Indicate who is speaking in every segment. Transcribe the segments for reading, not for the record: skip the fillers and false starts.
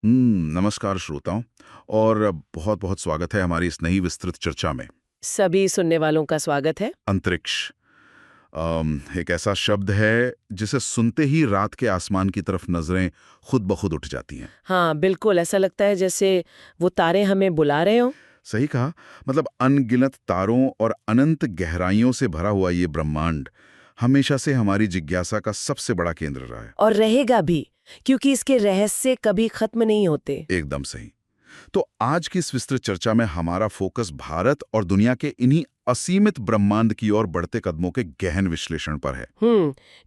Speaker 1: नमस्कार श्रोताओं। और बहुत बहुत स्वागत है हमारी इस नई विस्तृत चर्चा में।
Speaker 2: सभी सुनने वालों का स्वागत है।
Speaker 1: अंतरिक्ष एक ऐसा शब्द है जिसे सुनते ही रात के आसमान की तरफ नजरें खुद ब खुद उठ जाती हैं।
Speaker 2: हाँ, बिल्कुल ऐसा लगता है जैसे वो तारे हमें बुला रहे हो।
Speaker 1: सही कहा। मतलब अनगिनत तारों और अनंत गहराइयों से भरा हुआ ये ब्रह्मांड हमेशा से हमारी जिज्ञासा का सबसे बड़ा केंद्र रहा है।
Speaker 2: और रहेगा भी, क्योंकि इसके रहस्य कभी खत्म नहीं होते।
Speaker 1: एकदम सही। तो आज की इस विस्तृत चर्चा में हमारा फोकस भारत और दुनिया के इन्हीं असीमित ब्रह्मांड की ओर बढ़ते कदमों के गहन विश्लेषण पर है।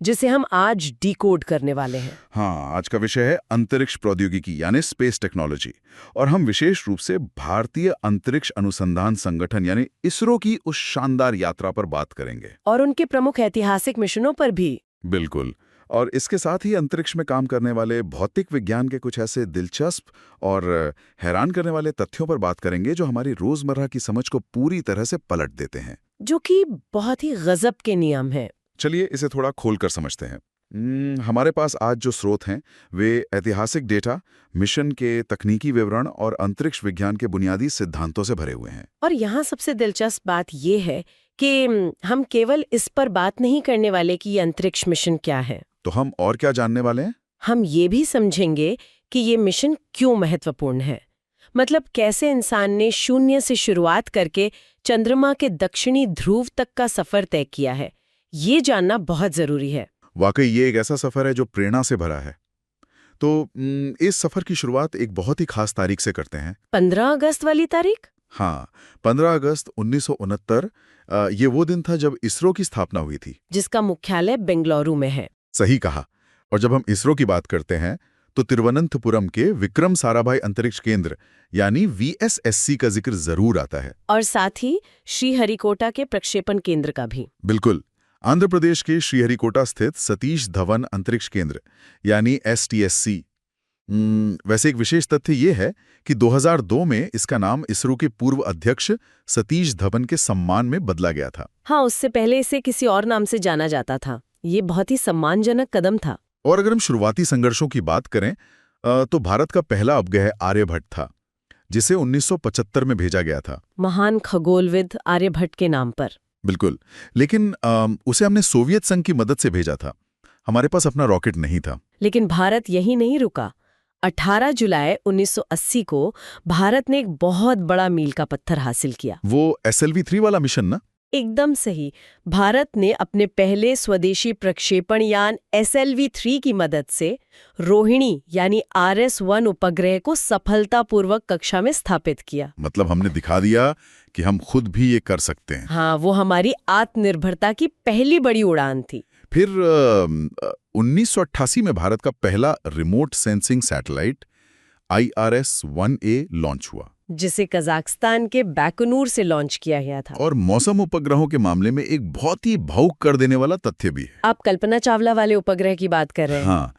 Speaker 2: जिसे हम आज डिकोड करने वाले हैं।
Speaker 1: हाँ, आज का विषय है अंतरिक्ष प्रौद्योगिकी यानी स्पेस टेक्नोलॉजी। और हम विशेष रूप से भारतीय अंतरिक्ष अनुसंधान संगठन यानी इसरो की उस शानदार यात्रा पर बात करेंगे।
Speaker 2: और उनके प्रमुख ऐतिहासिक मिशनों पर भी।
Speaker 1: बिल्कुल। और इसके साथ ही अंतरिक्ष में काम करने वाले भौतिक विज्ञान के कुछ ऐसे दिलचस्प और हैरान करने वाले तथ्यों पर बात करेंगे जो हमारी रोजमर्रा की समझ को पूरी तरह से पलट देते हैं।
Speaker 2: जो कि बहुत ही गजब के नियम है।
Speaker 1: चलिए इसे थोड़ा खोलकर समझते हैं। हमारे पास आज जो स्रोत हैं वे ऐतिहासिक डेटा, मिशन के तकनीकी विवरण और अंतरिक्ष विज्ञान के बुनियादी सिद्धांतों से भरे हुए हैं।
Speaker 2: और यहाँ सबसे दिलचस्प बात ये है कि हम केवल इस पर बात नहीं करने वाले कि ये अंतरिक्ष मिशन क्या है।
Speaker 1: तो हम और क्या जानने वाले हैं?
Speaker 2: हम ये भी समझेंगे कि ये मिशन क्यों महत्वपूर्ण है। मतलब कैसे इंसान ने शून्य से शुरुआत करके चंद्रमा के दक्षिणी ध्रुव तक का सफर तय किया है। ये जानना बहुत जरूरी है।
Speaker 1: वाकई ये एक ऐसा सफर है जो प्रेरणा से भरा है। तो इस सफर की शुरुआत एक बहुत ही खास तारीख से करते हैं।
Speaker 2: 15 अगस्त वाली तारीख।
Speaker 1: हाँ, 15 अगस्त 1969। ये वो दिन था जब इसरो की स्थापना हुई थी।
Speaker 2: जिसका मुख्यालय बेंगलुरु में है।
Speaker 1: सही कहा। और जब हम इसरो की बात करते हैं तो तिरुवनंतपुरम के विक्रम साराभाई अंतरिक्ष केंद्र यानी वीएसएससी का जिक्र जरूर आता है।
Speaker 2: और साथ ही श्रीहरिकोटा के प्रक्षेपण केंद्र का भी।
Speaker 1: बिल्कुल। आंध्र प्रदेश के श्रीहरिकोटा स्थित सतीश धवन अंतरिक्ष केंद्र यानी एसटीएससी। वैसे एक विशेष तथ्य ये है कि 2002 में इसका नाम इसरो के पूर्व अध्यक्ष सतीश धवन के सम्मान में बदला गया था।
Speaker 2: हाँ, उससे पहले इसे किसी और नाम से जाना जाता था। ये बहुत ही सम्मानजनक कदम था।
Speaker 1: और अगर हम शुरुआती संघर्षों की बात करें तो भारत का पहला उपग्रह आर्यभट्ट था, जिसे 1975 में भेजा गया था।
Speaker 2: महान खगोलविद आर्यभट्ट के नाम पर।
Speaker 1: बिल्कुल। लेकिन उसे हमने सोवियत संघ की मदद से भेजा था। हमारे पास अपना रॉकेट नहीं था।
Speaker 2: लेकिन भारत यहीं नहीं रुका। 18 जुलाई 1980 को भारत ने एक बहुत बड़ा मील का पत्थर हासिल किया।
Speaker 1: वो SLV-3 वाला मिशन ना?
Speaker 2: एकदम सही। भारत ने अपने पहले स्वदेशी प्रक्षेपण यान SLV-3 की मदद से रोहिणी यानी RS-1 उपग्रह को सफलतापूर्वक कक्षा में स्थापित किया।
Speaker 1: मतलब हमने दिखा दिया कि हम खुद भी ये कर सकते हैं।
Speaker 2: हाँ, वो हमारी आत्मनिर्भरता की पहली बड़ी उड़ान थी।
Speaker 1: फिर 1988 में भारत का पहला remote sensing satellite IRS-1A launch हुआ,
Speaker 2: जिसे कजाकिस्तान के बैकुनूर से लॉन्च किया गया था।
Speaker 1: और मौसम उपग्रहों के मामले में एक बहुत ही भावुक कर देने वाला तथ्य भी है।
Speaker 2: आप कल्पना चावला वाले उपग्रह की बात कर रहे हैं।
Speaker 1: हाँ,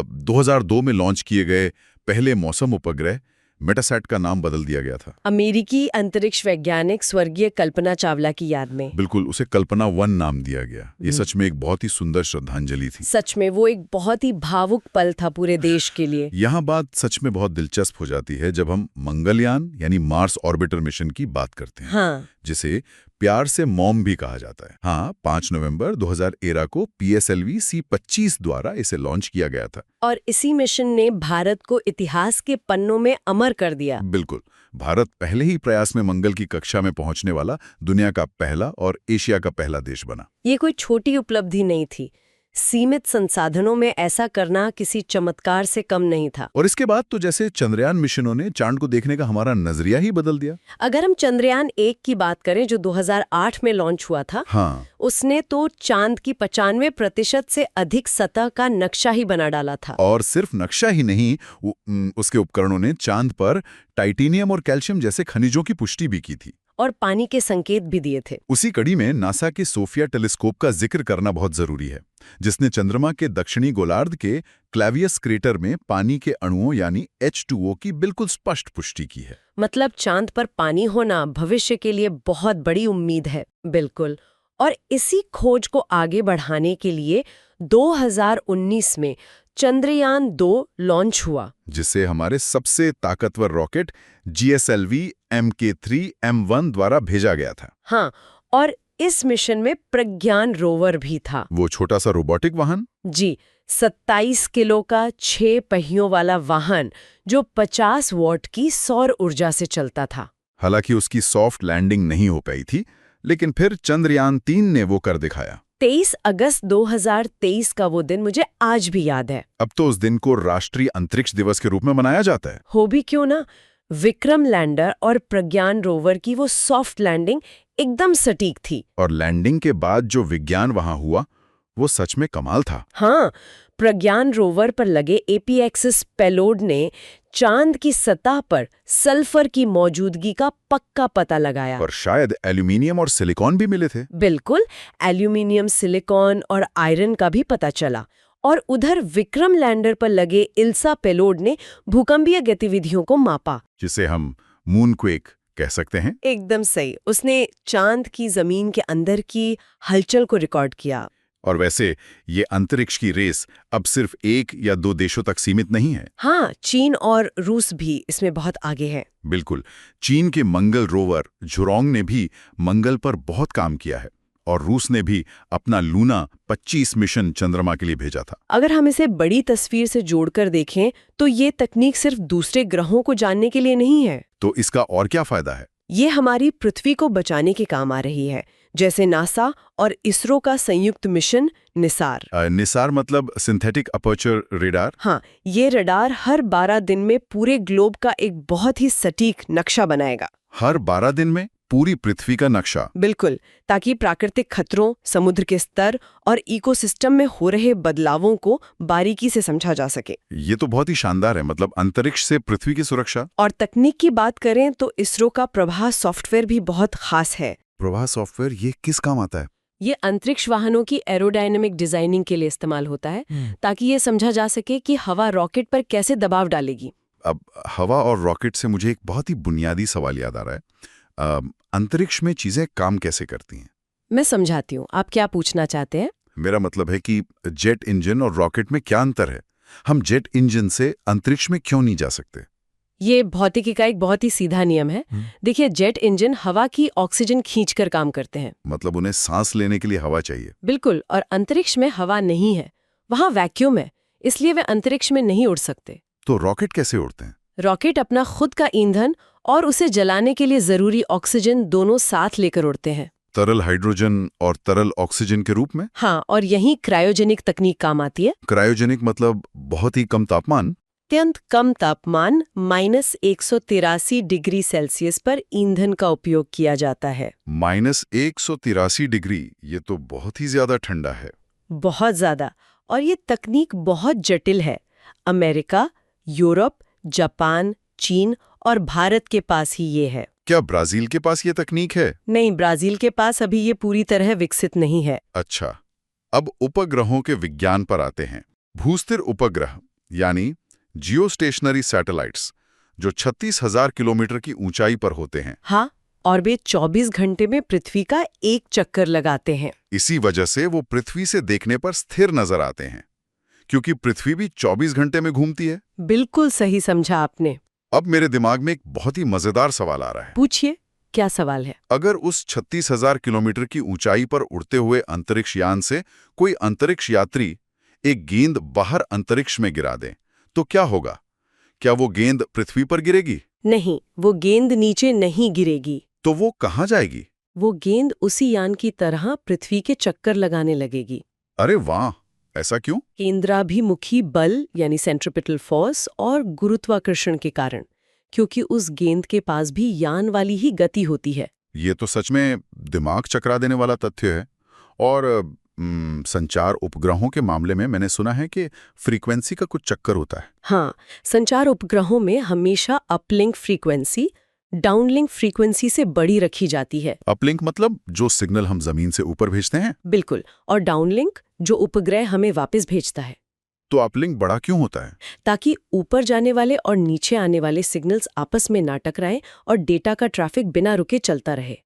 Speaker 1: 2002 में लॉन्च किए गए पहले मौसम उपग्रह मेटासैट का नाम बदल दिया गया था।
Speaker 2: अमेरिकी अंतरिक्ष वैज्ञानिक स्वर्गीय कल्पना चावला की याद में।
Speaker 1: बिल्कुल, उसे कल्पना 1 नाम दिया गया। ये सच में एक बहुत ही सुंदर श्रद्धांजलि थी।
Speaker 2: सच में वो एक बहुत ही भावुक पल था पूरे देश के लिए।
Speaker 1: यहाँ बात सच में बहुत दिलचस्प हो जाती है जब हम मंगलयान यानी मार्स ऑर्बिटर मिशन की बात करते हैं।
Speaker 2: हाँ।
Speaker 1: जिसे प्यार से मॉम भी कहा जाता है। हाँ, 5 नवंबर 2013 को PSLV C-25 द्वारा इसे लॉन्च किया गया था।
Speaker 2: और इसी मिशन ने भारत को इतिहास के पन्नों में अमर कर दिया।
Speaker 1: बिल्कुल। भारत पहले ही प्रयास में मंगल की कक्षा में पहुंचने वाला दुनिया का पहला और एशिया का पहला देश बना।
Speaker 2: ये कोई छोटी उपलब्धि नहीं थी। सीमित संसाधनों में ऐसा करना किसी चमत्कार से कम नहीं था।
Speaker 1: और इसके बाद तो जैसे चंद्रयान मिशनों ने चांद को देखने का हमारा नजरिया ही बदल दिया।
Speaker 2: अगर हम चंद्रयान 1 की बात करें जो 2008 में लॉन्च हुआ था।
Speaker 1: हाँ।
Speaker 2: उसने तो चांद की 95% से अधिक सतह का नक्शा ही बना डाला था।
Speaker 1: और सिर्फ नक्शा ही नहीं, उसके उपकरणों ने चांद पर टाइटेनियम और कैल्शियम जैसे खनिजों की पुष्टि भी की थी।
Speaker 2: और पानी के संकेत भी दिए थे।
Speaker 1: उसी कड़ी में नासा के सोफिया टेलीस्कोप का जिक्र करना बहुत जरूरी है, जिसने चंद्रमा के दक्षिणी गोलार्ध के क्लैवियस क्रेटर में पानी के अणुओं यानी H2O की बिल्कुल स्पष्ट पुष्टि की है।
Speaker 2: मतलब चांद पर पानी होना भविष्य के लिए बहुत बड़ी उम्मीद है। बिल्कुल। और इसी खोज को आगे बढ़ाने के लिए 2019 में चंद्रयान-2 लॉन्च हुआ।
Speaker 1: जिससे हमारे सबसे ताकतवर रॉकेट GSLV Mk3 M1 द्वारा भेजा गया था।
Speaker 2: हाँ, और इस मिशन में प्रज्ञान रोवर भी था।
Speaker 1: वो छोटा सा रोबोटिक वाहन?
Speaker 2: जी, 27 किलो का 6 पहियों वाला वाहन जो 50 वॉट की सौर ऊर्जा से चलता था।
Speaker 1: हालांकि उसकी सॉफ्ट लैंडिंग नहीं हो पाई थी, लेकिन फिर चंद्रयान-3 ने वो कर दिखाया।
Speaker 2: 23 अगस्त 2023 का वो दिन मुझे आज भी याद है।
Speaker 1: अब तो उस दिन को राष्ट्रीय अंतरिक्ष दिवस के रूप में मनाया जाता है।
Speaker 2: हो भी क्यों ना, विक्रम लैंडर और प्रज्ञान रोवर की वो सॉफ्ट लैंडिंग एकदम सटीक थी।
Speaker 1: और लैंडिंग के बाद जो विज्ञान वहां हुआ वो सच में कमाल था।
Speaker 2: हाँ, प्रज्ञान रोवर पर लगे एपीएक्सिस पेलोड ने चांद की सतह पर सल्फर की मौजूदगी का पक्का पता लगाया।
Speaker 1: और शायद एल्यूमिनियम और सिलिकॉन भी मिले थे।
Speaker 2: बिल्कुल, एल्यूमिनियम, सिलिकॉन और आयरन का भी पता चला। और उधर विक्रम लैंडर पर लगे इल्सा पेलोड ने भूकंपीय गतिविधियों को मापा,
Speaker 1: जिसे हम मूनक्वेक कह सकते हैं।
Speaker 2: एकदम सही। उसने चांद की जमीन के अंदर की हलचल को रिकॉर्ड किया।
Speaker 1: और वैसे ये अंतरिक्ष की रेस अब सिर्फ 1 या 2 देशों तक सीमित नहीं है।
Speaker 2: हाँ, चीन और रूस भी इसमें बहुत आगे है।
Speaker 1: बिल्कुल, चीन के मंगल रोवर झुरोंग ने भी मंगल पर बहुत काम किया है और रूस ने भी अपना लूना 25 मिशन चंद्रमा के लिए भेजा था।
Speaker 2: अगर हम इसे बड़ी तस्वीर से जोड़कर देखें तो ये तकनीक सिर्फ दूसरे ग्रहों को जानने के लिए नहीं है।
Speaker 1: तो इसका और क्या फायदा है?
Speaker 2: ये हमारी पृथ्वी को बचाने के काम आ रही है, जैसे नासा और इसरो का संयुक्त मिशन निसार।
Speaker 1: निसार मतलब सिंथेटिक अपर्चर रेडार?
Speaker 2: हाँ, ये रडार हर 12 दिन में पूरे ग्लोब का एक बहुत ही सटीक नक्शा बनाएगा।
Speaker 1: हर 12 दिन में पूरी पृथ्वी का नक्शा?
Speaker 2: बिल्कुल, ताकि प्राकृतिक खतरों, समुद्र के स्तर और इकोसिस्टम में हो रहे बदलावों को बारीकी से समझा जा सके।
Speaker 1: ये तो बहुत ही शानदार है, मतलब अंतरिक्ष से पृथ्वी की सुरक्षा।
Speaker 2: और तकनीक की बात करें तो इसरो का प्रभा सॉफ्टवेयर भी बहुत खास है।
Speaker 1: प्रभा सॉफ्टवेयर ये किस काम आता है?
Speaker 2: ये अंतरिक्ष वाहनों की एरोडायनेमिक डिजाइनिंग के लिए इस्तेमाल होता है, ताकि ये समझा जा सके कि हवा रॉकेट पर कैसे दबाव डालेगी।
Speaker 1: अब हवा और रॉकेट से मुझे एक बहुत ही बुनियादी सवाल याद आ रहा है। अंतरिक्ष में चीजें काम कैसे करती हैं?
Speaker 2: मैं समझाती हूँ, आप क्या पूछना चाहते हैं?
Speaker 1: मेरा मतलब है कि जेट इंजन और रॉकेट में क्या अंतर है? हम जेट इंजन से अंतरिक्ष में क्यों नहीं जा सकते?
Speaker 2: ये भौतिकी का एक बहुत ही सीधा नियम है। देखिए, जेट इंजन हवा की ऑक्सीजन खींचकर काम करते हैं।
Speaker 1: मतलब उन्हें सांस लेने के लिए हवा चाहिए?
Speaker 2: बिल्कुल, और अंतरिक्ष में हवा नहीं है, वहाँ वैक्यूम है, इसलिए वे अंतरिक्ष में नहीं उड़ सकते।
Speaker 1: तो रॉकेट कैसे उड़ते हैं?
Speaker 2: रॉकेट अपना खुद का ईंधन और उसे जलाने के लिए जरूरी ऑक्सीजन दोनों साथ लेकर उड़ते हैं।
Speaker 1: तरल हाइड्रोजन और तरल ऑक्सीजन के रूप में?
Speaker 2: हाँ, और यही क्रायोजेनिक तकनीक काम आती है।
Speaker 1: क्रायोजेनिक मतलब बहुत ही कम तापमान?
Speaker 2: अत्यंत कम तापमान -183 डिग्री सेल्सियस पर ईंधन का उपयोग किया जाता है।
Speaker 1: -183 डिग्री, ये तो बहुत ही ज्यादा ठंडा है।
Speaker 2: बहुत ज्यादा। और ये तकनीक बहुत जटिल है। अमेरिका, यूरोप, जापान, चीन और भारत के पास ही ये है।
Speaker 1: क्या ब्राजील के पास ये तकनीक है?
Speaker 2: नहीं, ब्राजील के पास अभी ये पूरी तरह विकसित नहीं है।
Speaker 1: अच्छा, अब उपग्रहों के विज्ञान पर आते हैं। भूस्थिर उपग्रह यानी जियोस्टेशनरी सैटेलाइट्स जो 36,000 किलोमीटर की ऊंचाई पर होते हैं।
Speaker 2: हाँ, और वे 24 घंटे में पृथ्वी का एक चक्कर लगाते हैं।
Speaker 1: इसी वजह से वो पृथ्वी से देखने पर स्थिर नजर आते हैं, क्योंकि पृथ्वी भी 24 घंटे में घूमती है।
Speaker 2: बिल्कुल सही समझा आपने।
Speaker 1: अब मेरे दिमाग में एक बहुत ही मजेदार सवाल आ रहा है।
Speaker 2: पूछिए, क्या सवाल है?
Speaker 1: अगर उस 36,000 किलोमीटर की ऊंचाई पर उड़ते हुए अंतरिक्ष यान से कोई अंतरिक्ष यात्री एक गेंद बाहर अंतरिक्ष में गिरा दे, तो क्या होगा? क्या वो गेंद पृथ्वी पर गिरेगी?
Speaker 2: नहीं, वो गेंद नीचे नहीं गिरेगी।
Speaker 1: तो वो कहाँ जाएगी?
Speaker 2: वो गेंद उसी यान की तरह पृथ्वी के चक्कर लगाने लगेगी।
Speaker 1: अरे वाह, ऐसा क्यों?
Speaker 2: केंद्राभिमुखी बल यानी सेंट्रिपिटल फोर्स और गुरुत्वाकर्षण के कारण, क्योंकि उस गेंद के पास भी यान वाली ही गति होती है।
Speaker 1: ये तो सच में दिमाग चकरा देने वाला तथ्य है। और संचार उपग्रहों के मामले में मैंने सुना है कि फ्रीक्वेंसी का कुछ चक्कर होता है।
Speaker 2: हाँ, संचार उपग्रहों में हमेशा अपलिंक फ्रीक्वेंसी डाउनलिंक फ्रीक्वेंसी से बड़ी रखी जाती है।
Speaker 1: अपलिंक मतलब जो सिग्नल हम जमीन से ऊपर भेजते हैं?
Speaker 2: बिल्कुल, और डाउनलिंक जो उपग्रह हमें वापस भेजता है।
Speaker 1: तो अपलिंक बड़ा क्यों होता है?
Speaker 2: ताकि ऊपर जाने वाले और नीचे आने वाले सिग्नल्स आपस में ना टकराएं और डेटा का ट्रैफिक बिना रुके चलता रहे।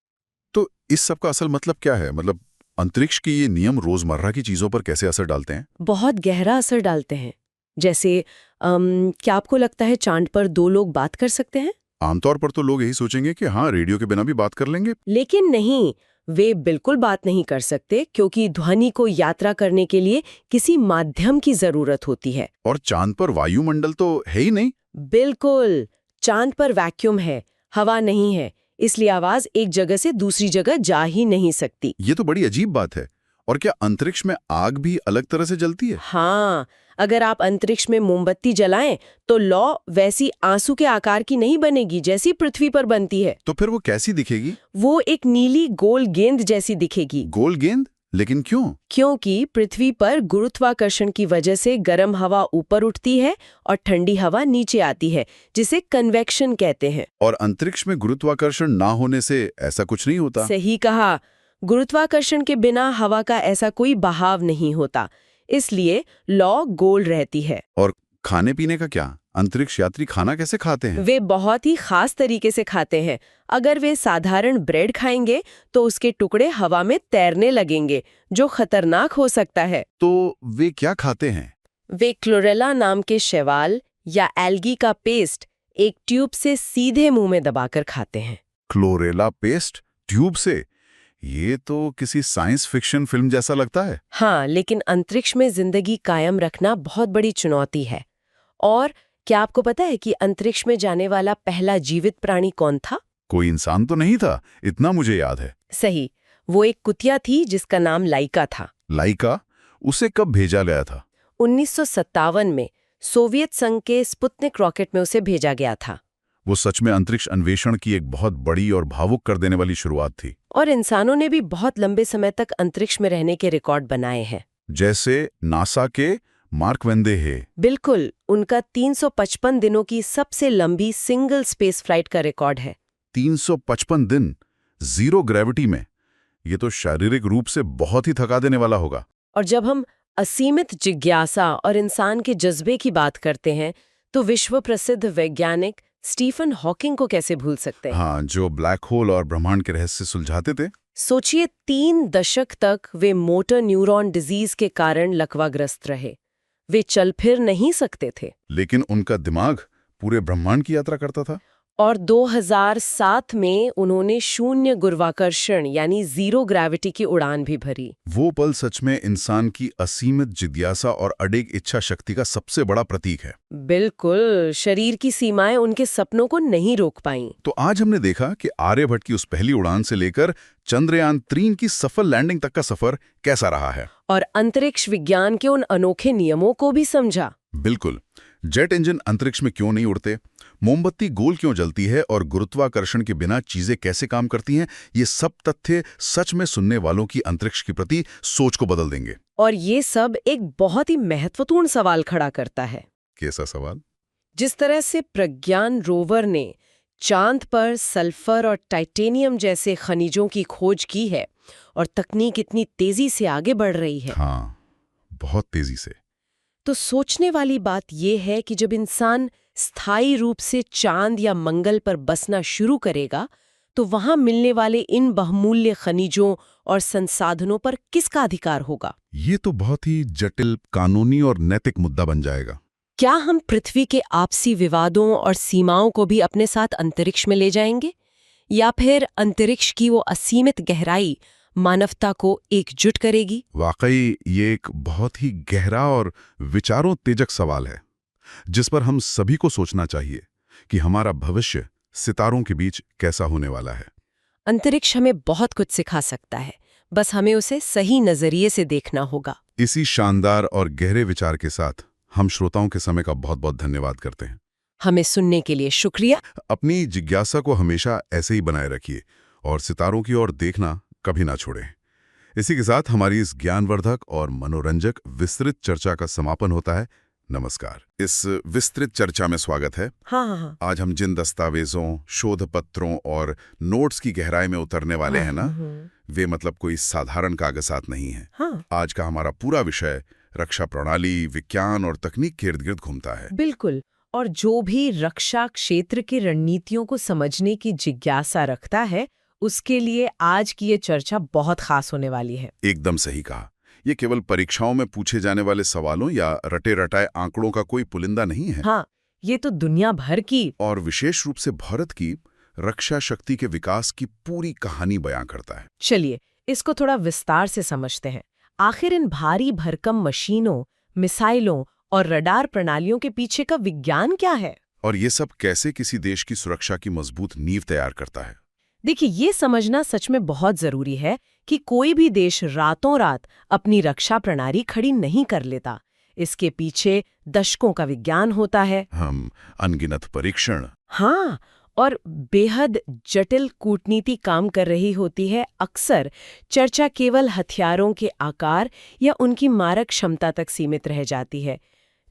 Speaker 1: तो इस सब का असल मतलब क्या है? मतलब अंतरिक्ष के ये नियम रोजमर्रा की चीजों पर कैसे असर डालते हैं?
Speaker 2: बहुत गहरा असर डालते हैं। जैसे क्या आपको लगता है चांद पर दो लोग बात कर सकते हैं?
Speaker 1: आमतौर पर तो लोग यही सोचेंगे कि हाँ, रेडियो के बिना भी बात कर लेंगे।
Speaker 2: लेकिन नहीं, वे बिल्कुल बात नहीं कर सकते क्योंकि ध्वनि को यात्रा करने के लिए किसी माध्यम की जरूरत होती है।
Speaker 1: और चांद पर वायुमंडल तो है ही नहीं।
Speaker 2: बिल्कुल, चांद पर वैक्यूम है, हवा नहीं है, इसलिए आवाज एक जगह से दूसरी जगह जा ही नहीं सकती।
Speaker 1: ये तो बड़ी अजीब बात है। और क्या अंतरिक्ष में आग भी अलग तरह से जलती है?
Speaker 2: हाँ, अगर आप अंतरिक्ष में मोमबत्ती जलाएं तो लौ वैसी आंसू के आकार की नहीं बनेगी जैसी पृथ्वी पर बनती है।
Speaker 1: तो फिर वो कैसी दिखेगी?
Speaker 2: वो एक नीली गोल गेंद जैसी दिखेगी।
Speaker 1: गोल गेंद? लेकिन क्यों?
Speaker 2: क्योंकि पृथ्वी पर गुरुत्वाकर्षण की वजह से गर्म हवा ऊपर उठती है और ठंडी हवा नीचे आती है, जिसे कन्वेक्शन कहते हैं।
Speaker 1: और अंतरिक्ष में गुरुत्वाकर्षण ना होने से ऐसा कुछ नहीं होता?
Speaker 2: सही कहा, गुरुत्वाकर्षण के बिना हवा का ऐसा कोई बहाव नहीं होता, इसलिए लौ गोल रहती है।
Speaker 1: और खाने पीने का क्या? अंतरिक्ष यात्री खाना कैसे खाते हैं?
Speaker 2: वे बहुत ही खास तरीके से खाते हैं। अगर वे साधारण ब्रेड खाएंगे तो उसके टुकड़े हवा में तैरने लगेंगे, जो खतरनाक हो सकता है।
Speaker 1: तो वे क्या खाते हैं?
Speaker 2: वे क्लोरेला नाम के शैवाल या एल्गी का पेस्ट एक ट्यूब से सीधे मुंह में दबाकर खाते हैं।
Speaker 1: क्लोरेला पेस्ट ट्यूब से? ये तो किसी साइंस फिक्शन फिल्म जैसा लगता है।
Speaker 2: हाँ, लेकिन अंतरिक्ष में जिंदगी कायम रखना बहुत बड़ी चुनौती है। और क्या आपको पता है कि अंतरिक्ष में जाने वाला पहला जीवित प्राणी कौन था?
Speaker 1: कोई इंसान तो नहीं था, इतना मुझे याद है।
Speaker 2: सही, वो एक कुतिया थी जिसका नाम लाइका था।
Speaker 1: लाइका? उसे कब भेजा गया था?
Speaker 2: 1957 में सोवियत संघ के स्पुतनिक रॉकेट में उसे भेजा गया था।
Speaker 1: वो सच में अंतरिक्ष अन्वेषण की एक बहुत बड़ी और भावुक कर देने वाली शुरुआत थी।
Speaker 2: और इंसानों ने भी बहुत लंबे समय तक अंतरिक्ष में रहने के रिकॉर्ड बनाए हैं।
Speaker 1: जैसे नासा के मार्क वेंदे है।
Speaker 2: बिल्कुल, उनका 355 दिनों की सबसे लंबी सिंगल स्पेस फ्लाइट का रिकॉर्ड है।
Speaker 1: 355 दिन जीरो ग्रेविटी में? ये तो शारीरिक रूप से बहुत ही थका देने वाला होगा।
Speaker 2: और जब हम असीमित जिज्ञासा और इंसान के जज्बे की बात करते हैं तो विश्व प्रसिद्ध वैज्ञानिक स्टीफन हॉकिंग को कैसे भूल सकते हैं?
Speaker 1: हाँ, जो ब्लैक होल और ब्रह्मांड के रहस्य सुलझाते थे।
Speaker 2: सोचिए, 3 दशक तक वे मोटर न्यूरॉन डिजीज के कारण लकवाग्रस्त रहे। वे चल फिर नहीं सकते थे।
Speaker 1: लेकिन उनका दिमाग पूरे ब्रह्मांड की यात्रा करता था।
Speaker 2: और 2007 में उन्होंने शून्य गुरुत्वाकर्षण यानी जीरो ग्रेविटी की उड़ान भी भरी।
Speaker 1: वो पल सच में इंसान की असीमित जिज्ञासा और अडिग इच्छा शक्ति का सबसे बड़ा प्रतीक है।
Speaker 2: बिल्कुल, शरीर की सीमाएं उनके सपनों को नहीं रोक पाईं।
Speaker 1: तो आज हमने देखा कि आर्यभट्ट की उस पहली उड़ान से लेकर चंद्रयान 3 की सफल लैंडिंग तक का सफर कैसा रहा है।
Speaker 2: और अंतरिक्ष विज्ञान के उन अनोखे नियमों को भी समझा।
Speaker 1: बिल्कुल, जेट इंजन अंतरिक्ष में क्यों नहीं उड़ते, मोमबत्ती गोल क्यों जलती है और गुरुत्वाकर्षण के बिना चीजें कैसे काम करती हैं, ये सब तथ्य सच में सुनने वालों की अंतरिक्ष के प्रति सोच को बदल देंगे।
Speaker 2: और ये सब एक बहुत ही महत्वपूर्ण सवाल खड़ा करता है।
Speaker 1: कैसा सवाल?
Speaker 2: जिस तरह से प्रज्ञान रोवर ने चांद पर सल्फर और टाइटेनियम जैसे खनिजों की खोज की है और तकनीक इतनी तेजी से आगे बढ़ रही है।
Speaker 1: हाँ, बहुत तेजी से।
Speaker 2: तो सोचने वाली बात यह है कि जब इंसान स्थायी रूप से चांद या मंगल पर बसना शुरू करेगा तो वहां मिलने वाले इन बहुमूल्य खनिजों और संसाधनों पर किसका अधिकार होगा?
Speaker 1: ये तो बहुत ही जटिल कानूनी और नैतिक मुद्दा बन जाएगा।
Speaker 2: क्या हम पृथ्वी के आपसी विवादों और सीमाओं को भी अपने साथ अंतरिक्ष में ले जाएंगे, या फिर अंतरिक्ष की वो असीमित गहराई मानवता को एकजुट करेगी?
Speaker 1: वाकई ये एक बहुत ही गहरा और विचारोत्तेजक सवाल है जिस पर हम सभी को सोचना चाहिए कि हमारा भविष्य सितारों के बीच कैसा होने वाला है।
Speaker 2: अंतरिक्ष हमें बहुत कुछ सिखा सकता है, बस हमें उसे सही नजरिए से देखना होगा।
Speaker 1: इसी शानदार और गहरे विचार के साथ हम श्रोताओं के समय का बहुत बहुत धन्यवाद करते हैं।
Speaker 2: हमें सुनने के लिए शुक्रिया।
Speaker 1: अपनी जिज्ञासा को हमेशा ऐसे ही बनाए रखिए और सितारों की ओर देखना कभी ना छोड़ें। इसी के साथ हमारी इस ज्ञानवर्धक और मनोरंजक विस्तृत चर्चा का समापन होता है। नमस्कार। इस विस्तृत चर्चा में स्वागत है।
Speaker 2: हाँ।
Speaker 1: आज हम जिन दस्तावेजों, शोध पत्रों और नोट्स की गहराई में उतरने वाले हैं ना, वे मतलब कोई साधारण कागजात नहीं है।
Speaker 2: हाँ।
Speaker 1: आज का हमारा पूरा विषय रक्षा प्रणाली, विज्ञान और तकनीक के इर्द गिर्द घूमता है।
Speaker 2: बिल्कुल, और जो भी रक्षा क्षेत्र की रणनीतियों को समझने की जिज्ञासा रखता है उसके लिए आज की ये चर्चा बहुत खास होने वाली है।
Speaker 1: एकदम सही कहा। ये केवल परीक्षाओं में पूछे जाने वाले सवालों या रटे रटाए आंकड़ों का कोई पुलिंदा नहीं है।
Speaker 2: हाँ, ये तो दुनिया भर की
Speaker 1: और विशेष रूप से भारत की रक्षा शक्ति के विकास की पूरी कहानी बयां करता है।
Speaker 2: चलिए इसको थोड़ा विस्तार से समझते हैं। आखिर इन भारी भरकम मशीनों, मिसाइलों और रडार प्रणालियों के पीछे का विज्ञान क्या है?
Speaker 1: और ये सब कैसे किसी देश की सुरक्षा की मजबूत नींव तैयार करता है।
Speaker 2: देखिए, ये समझना सच में बहुत जरूरी है कि कोई भी देश रातों रात अपनी रक्षा प्रणाली खड़ी नहीं कर लेता। इसके पीछे दशकों का विज्ञान होता है।
Speaker 1: हम अनगिनत परीक्षण।
Speaker 2: हाँ, और बेहद जटिल कूटनीति काम कर रही होती है। अक्सर चर्चा केवल हथियारों के आकार या उनकी मारक क्षमता तक सीमित रह जाती है,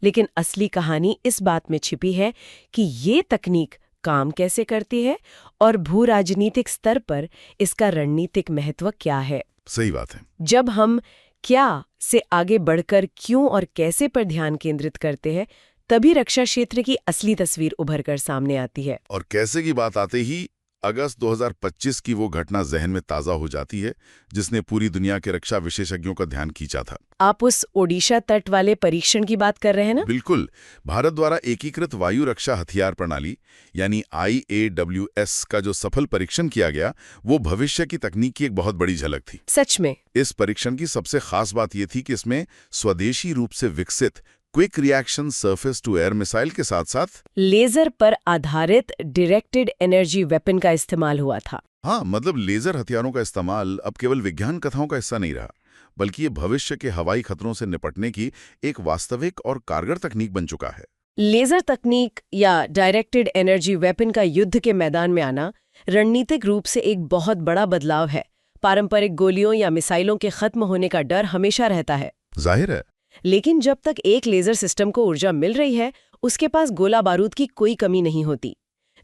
Speaker 2: लेकिन असली कहानी इस बात में छिपी है कि ये तकनीक काम कैसे करती है और भू-राजनीतिक स्तर पर इसका रणनीतिक महत्व क्या है।
Speaker 1: सही बात है।
Speaker 2: जब हम क्या से आगे बढ़कर क्यों और कैसे पर ध्यान केंद्रित करते हैं, तभी रक्षा क्षेत्र की असली तस्वीर उभर कर सामने आती है।
Speaker 1: और कैसे की बात आते ही अगस्त 2025 की वो घटना जहन में ताज़ा हो जाती है जिसने पूरी दुनिया के रक्षा विशेषज्ञों का ध्यान खींचा था।
Speaker 2: आप उस ओडिशा तट वाले परीक्षण की बात कर रहे हैं ना?
Speaker 1: बिल्कुल। भारत द्वारा एकीकृत वायु रक्षा हथियार प्रणाली यानी IAWS का जो सफल परीक्षण किया गया, वो भविष्य की तकनीक की एक बहुत बड़ी झलक थी।
Speaker 2: सच में
Speaker 1: इस परीक्षण की सबसे खास बात ये थी कि इसमें स्वदेशी रूप से विकसित quick reaction surface to air missile के साथ साथ
Speaker 2: लेजर पर आधारित डायरेक्टेड एनर्जी वेपन का इस्तेमाल हुआ था।
Speaker 1: हाँ, मतलब लेजर हथियारों का इस्तेमाल अब केवल विज्ञान कथाओं का हिस्सा नहीं रहा, बल्कि ये भविष्य के हवाई खतरों से निपटने की एक वास्तविक और कारगर तकनीक बन चुका है।
Speaker 2: लेजर तकनीक या डायरेक्टेड एनर्जी वेपन का युद्ध के मैदान में आना रणनीतिक रूप से एक बहुत बड़ा बदलाव है। पारंपरिक गोलियों या मिसाइलों के खत्म होने का डर हमेशा रहता है,
Speaker 1: जाहिर है।
Speaker 2: लेकिन जब तक एक लेजर सिस्टम को ऊर्जा मिल रही है, उसके पास गोला बारूद की कोई कमी नहीं होती।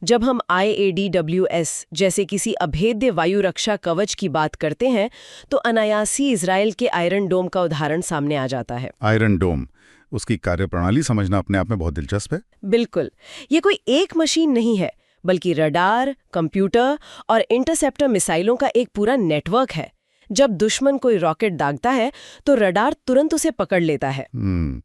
Speaker 2: जब हम IAWS जैसे किसी अभेद्य वायु रक्षा कवच की बात करते हैं, तो अनायासी इजराइल के आयरन डोम का उदाहरण सामने आ जाता है।
Speaker 1: आयरन डोम, उसकी कार्यप्रणाली समझना अपने आप में बहुत दिलचस्प है।
Speaker 2: बिल्कुल, ये कोई एक मशीन नहीं है, बल्कि रडार, कंप्यूटर और इंटरसेप्टर मिसाइलों का एक पूरा नेटवर्क है। जब दुश्मन कोई रॉकेट दागता है तो रडार तुरंत उसे पकड़ लेता है।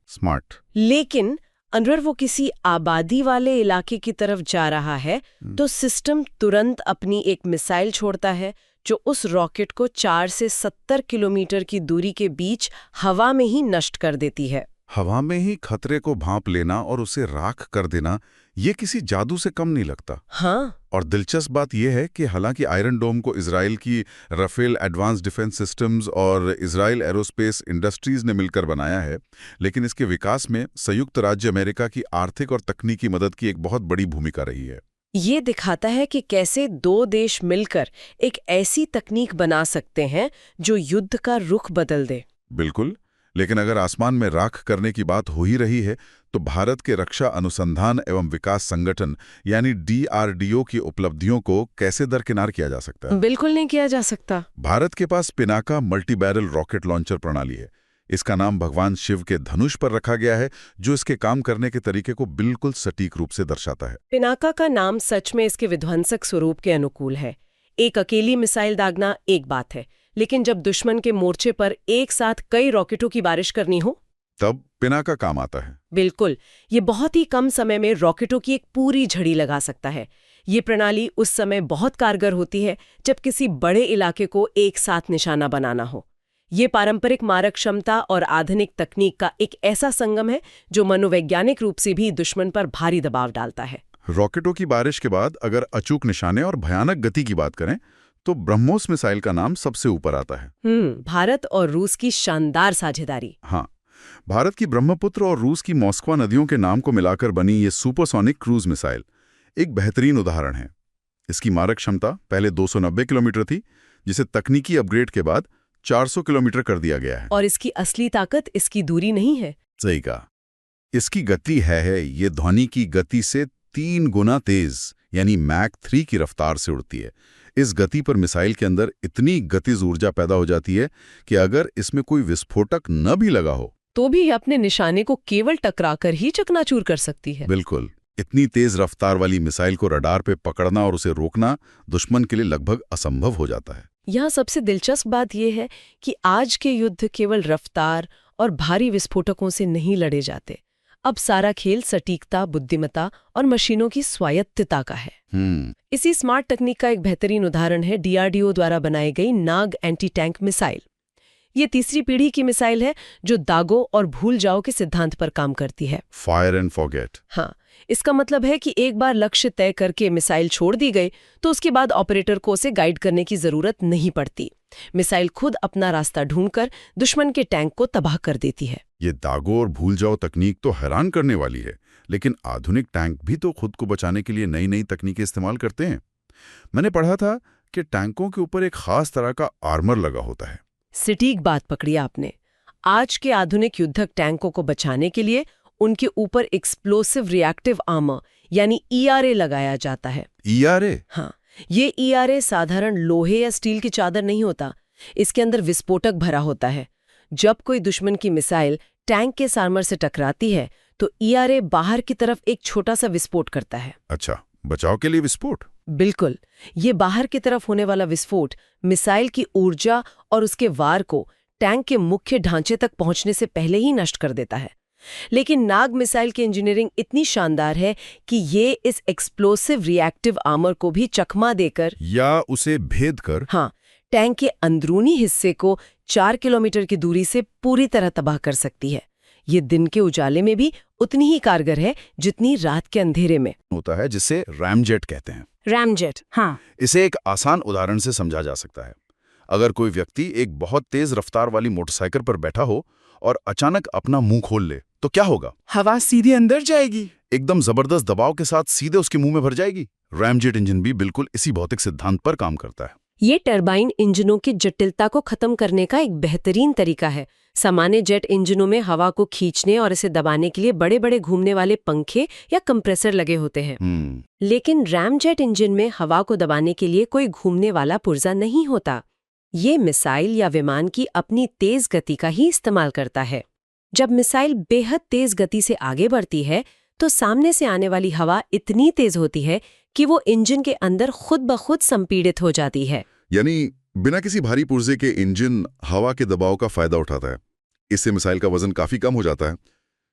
Speaker 1: स्मार्ट।
Speaker 2: लेकिन अगर वो किसी आबादी वाले इलाके की तरफ जा रहा है तो सिस्टम तुरंत अपनी एक मिसाइल छोड़ता है जो उस रॉकेट को 4 से 70 किलोमीटर की दूरी के बीच हवा में ही नष्ट कर देती है।
Speaker 1: हवा में ही खतरे को भांप लेना और उसे राख कर देना, ये किसी जादू से कम नहीं लगता।
Speaker 2: हाँ,
Speaker 1: और दिलचस्प बात यह है कि हालांकि आयरन डोम को इजराइल की राफेल एडवांस डिफेंस सिस्टम्स और इजराइल एरोस्पेस इंडस्ट्रीज ने मिलकर बनाया है, लेकिन इसके विकास में संयुक्त राज्य अमेरिका की आर्थिक और तकनीकी मदद की एक बहुत बड़ी भूमिका रही है।
Speaker 2: ये दिखाता है कि कैसे दो देश मिलकर एक ऐसी तकनीक बना सकते हैं जो युद्ध का रुख बदल दे।
Speaker 1: बिल्कुल। लेकिन अगर आसमान में राख करने की बात हो ही रही है, तो भारत के रक्षा अनुसंधान एवं विकास संगठन यानी DRDO की उपलब्धियों को कैसे दरकिनार किया जा सकता है?
Speaker 2: बिल्कुल नहीं किया जा सकता।
Speaker 1: भारत के पास Pinaka multi barrel rocket launcher प्रणाली है। इसका नाम भगवान शिव के धनुष पर रखा गया है, जो इसके काम करने के तरीके को बिल्कुल सटीक रूप से दर्शाता है।
Speaker 2: पिनाका का नाम सच में इसके विध्वंसक स्वरूप के अनुकूल है। एक अकेली मिसाइल दागना एक बात है, लेकिन जब दुश्मन के मोर्चे पर एक साथ कई रॉकेटों की बारिश करनी हो,
Speaker 1: तब पिनाका काम आता है।
Speaker 2: बिल्कुल, ये बहुत ही कम समय में रॉकेटों की एक पूरी झड़ी लगा सकता है। ये प्रणाली उस समय बहुत कारगर होती है जब किसी बड़े इलाके को एक साथ निशाना बनाना हो। ये पारंपरिक मारक क्षमता और आधुनिक तकनीक का एक ऐसा संगम है जो मनोवैज्ञानिक रूप से भी दुश्मन पर भारी दबाव डालता है।
Speaker 1: रॉकेटों की बारिश के बाद अगर अचूक निशाने और भयानक गति की बात करें, तो ब्रह्मोस मिसाइल का नाम सबसे ऊपर आता है।
Speaker 2: भारत और रूस की शानदार साझेदारी।
Speaker 1: हाँ, भारत की ब्रह्मपुत्र और रूस की मॉस्को नदियों के नाम को मिलाकर बनी ये सुपरसोनिक क्रूज मिसाइल एक बेहतरीन उदाहरण है। इसकी मारक क्षमता पहले 290 किलोमीटर थी, जिसे तकनीकी अपग्रेड के बाद 400 किलोमीटर कर दिया गया है।
Speaker 2: और इसकी असली ताकत इसकी दूरी नहीं है।
Speaker 1: सही कहा। इसकी गति है ये ध्वनि की गति से 3 गुना तेज यानी मैक 3 की रफ्तार से उड़ती है। इस गति पर मिसाइल के अंदर इतनी गतिज ऊर्जा पैदा हो जाती है कि अगर इसमें कोई विस्फोटक न भी लगा हो
Speaker 2: तो भी अपने निशाने को केवल टकराकर ही चकनाचूर कर सकती है।
Speaker 1: बिल्कुल। इतनी तेज रफ्तार वाली मिसाइल को रडार पे पकड़ना और उसे रोकना दुश्मन के लिए लगभग असंभव हो जाता है।
Speaker 2: यहाँ सबसे दिलचस्प बात यह है कि आज के युद्ध केवल रफ्तार और भारी विस्फोटकों से नहीं लड़े जाते। अब सारा खेल सटीकता, बुद्धिमत्ता और मशीनों की स्वायत्तता का है। इसी स्मार्ट तकनीक का एक बेहतरीन उदाहरण है DRDO द्वारा बनाई गई नाग एंटी टैंक मिसाइल। ये तीसरी पीढ़ी की मिसाइल है जो दागो और भूल जाओ के सिद्धांत पर काम करती है।
Speaker 1: Fire and forget.
Speaker 2: हाँ, इसका मतलब है कि एक बार लक्ष्य तय करके मिसाइल छोड़ दी गई तो उसके बाद ऑपरेटर को उसे गाइड करने की जरूरत नहीं पड़ती। मिसाइल खुद अपना रास्ता ढूंढकर दुश्मन के टैंक को तबाह कर देती है।
Speaker 1: ये दागो और भूल जाओ तकनीक तो हैरान करने वाली है, लेकिन आधुनिक टैंक भी तो खुद को बचाने के लिए नई नई तकनीकें इस्तेमाल करते हैं। मैंने पढ़ा था कि टैंकों के ऊपर एक खास तरह का आर्मर लगा होता है।
Speaker 2: सटीक बात पकड़ी आपने। आज के आधुनिक युद्धक टैंकों को बचाने के लिए उनके ऊपर एक्सप्लोसिव रिएक्टिव आर्मर यानी ERA लगाया जाता है।
Speaker 1: ERA?
Speaker 2: हाँ, ये ERA साधारण लोहे या स्टील की चादर नहीं होता। इसके अंदर विस्फोटक भरा होता है। जब कोई दुश्मन की मिसाइल टैंक के आर्मर से टकराती है तो ERA बाहर की तरफ एक छोटा सा विस्फोट करता है।
Speaker 1: अच्छा, बचाव के लिए विस्फोट?
Speaker 2: बिल्कुल। ये बाहर की तरफ होने वाला विस्फोट मिसाइल की ऊर्जा और उसके वार को टैंक के मुख्य ढांचे तक पहुंचने से पहले ही नष्ट कर देता है। लेकिन नाग मिसाइल की इंजीनियरिंग इतनी शानदार है कि ये इस एक्सप्लोसिव रिएक्टिव आर्मर को भी चकमा देकर
Speaker 1: या उसे भेद कर
Speaker 2: टैंक के अंदरूनी हिस्से को 4 किलोमीटर की दूरी से पूरी तरह तबाह कर सकती है। ये दिन के उजाले में भी उतनी ही कारगर है जितनी रात के अंधेरे में
Speaker 1: होता है, जिसे रैमजेट कहते हैं।
Speaker 2: रैमजेट, हाँ।
Speaker 1: इसे एक आसान उदाहरण से समझा जा सकता है। अगर कोई व्यक्ति एक बहुत तेज रफ्तार वाली मोटरसाइकिल पर बैठा हो और अचानक अपना मुंह खोल ले तो क्या होगा?
Speaker 3: हवा सीधे अंदर जाएगी,
Speaker 1: एकदम जबरदस्त दबाव के साथ सीधे उसके मुंह में भर जाएगी। रैमजेट इंजन भी बिल्कुल इसी भौतिक सिद्धांत पर काम करता है।
Speaker 2: ये टरबाइन इंजनों की जटिलता को खत्म करने का एक बेहतरीन तरीका है। सामान्य जेट इंजनों में हवा को खींचने और इसे दबाने के लिए बड़े बड़े घूमने वाले पंखे या कंप्रेसर लगे होते हैं। लेकिन रैमजेट इंजन में हवा को दबाने के लिए कोई घूमने वाला पुर्जा नहीं होता। ये मिसाइल या विमान की अपनी तेज गति का ही इस्तेमाल करता है। जब मिसाइल बेहद तेज गति से आगे बढ़ती है तो सामने से आने वाली हवा इतनी तेज होती है कि वो इंजन के अंदर खुद ब खुद संपीड़ित हो जाती है।
Speaker 1: यानी बिना किसी भारी पुर्जे के इंजन हवा के दबाव का फायदा उठाता है। इससे मिसाइल का वजन काफी कम हो जाता है।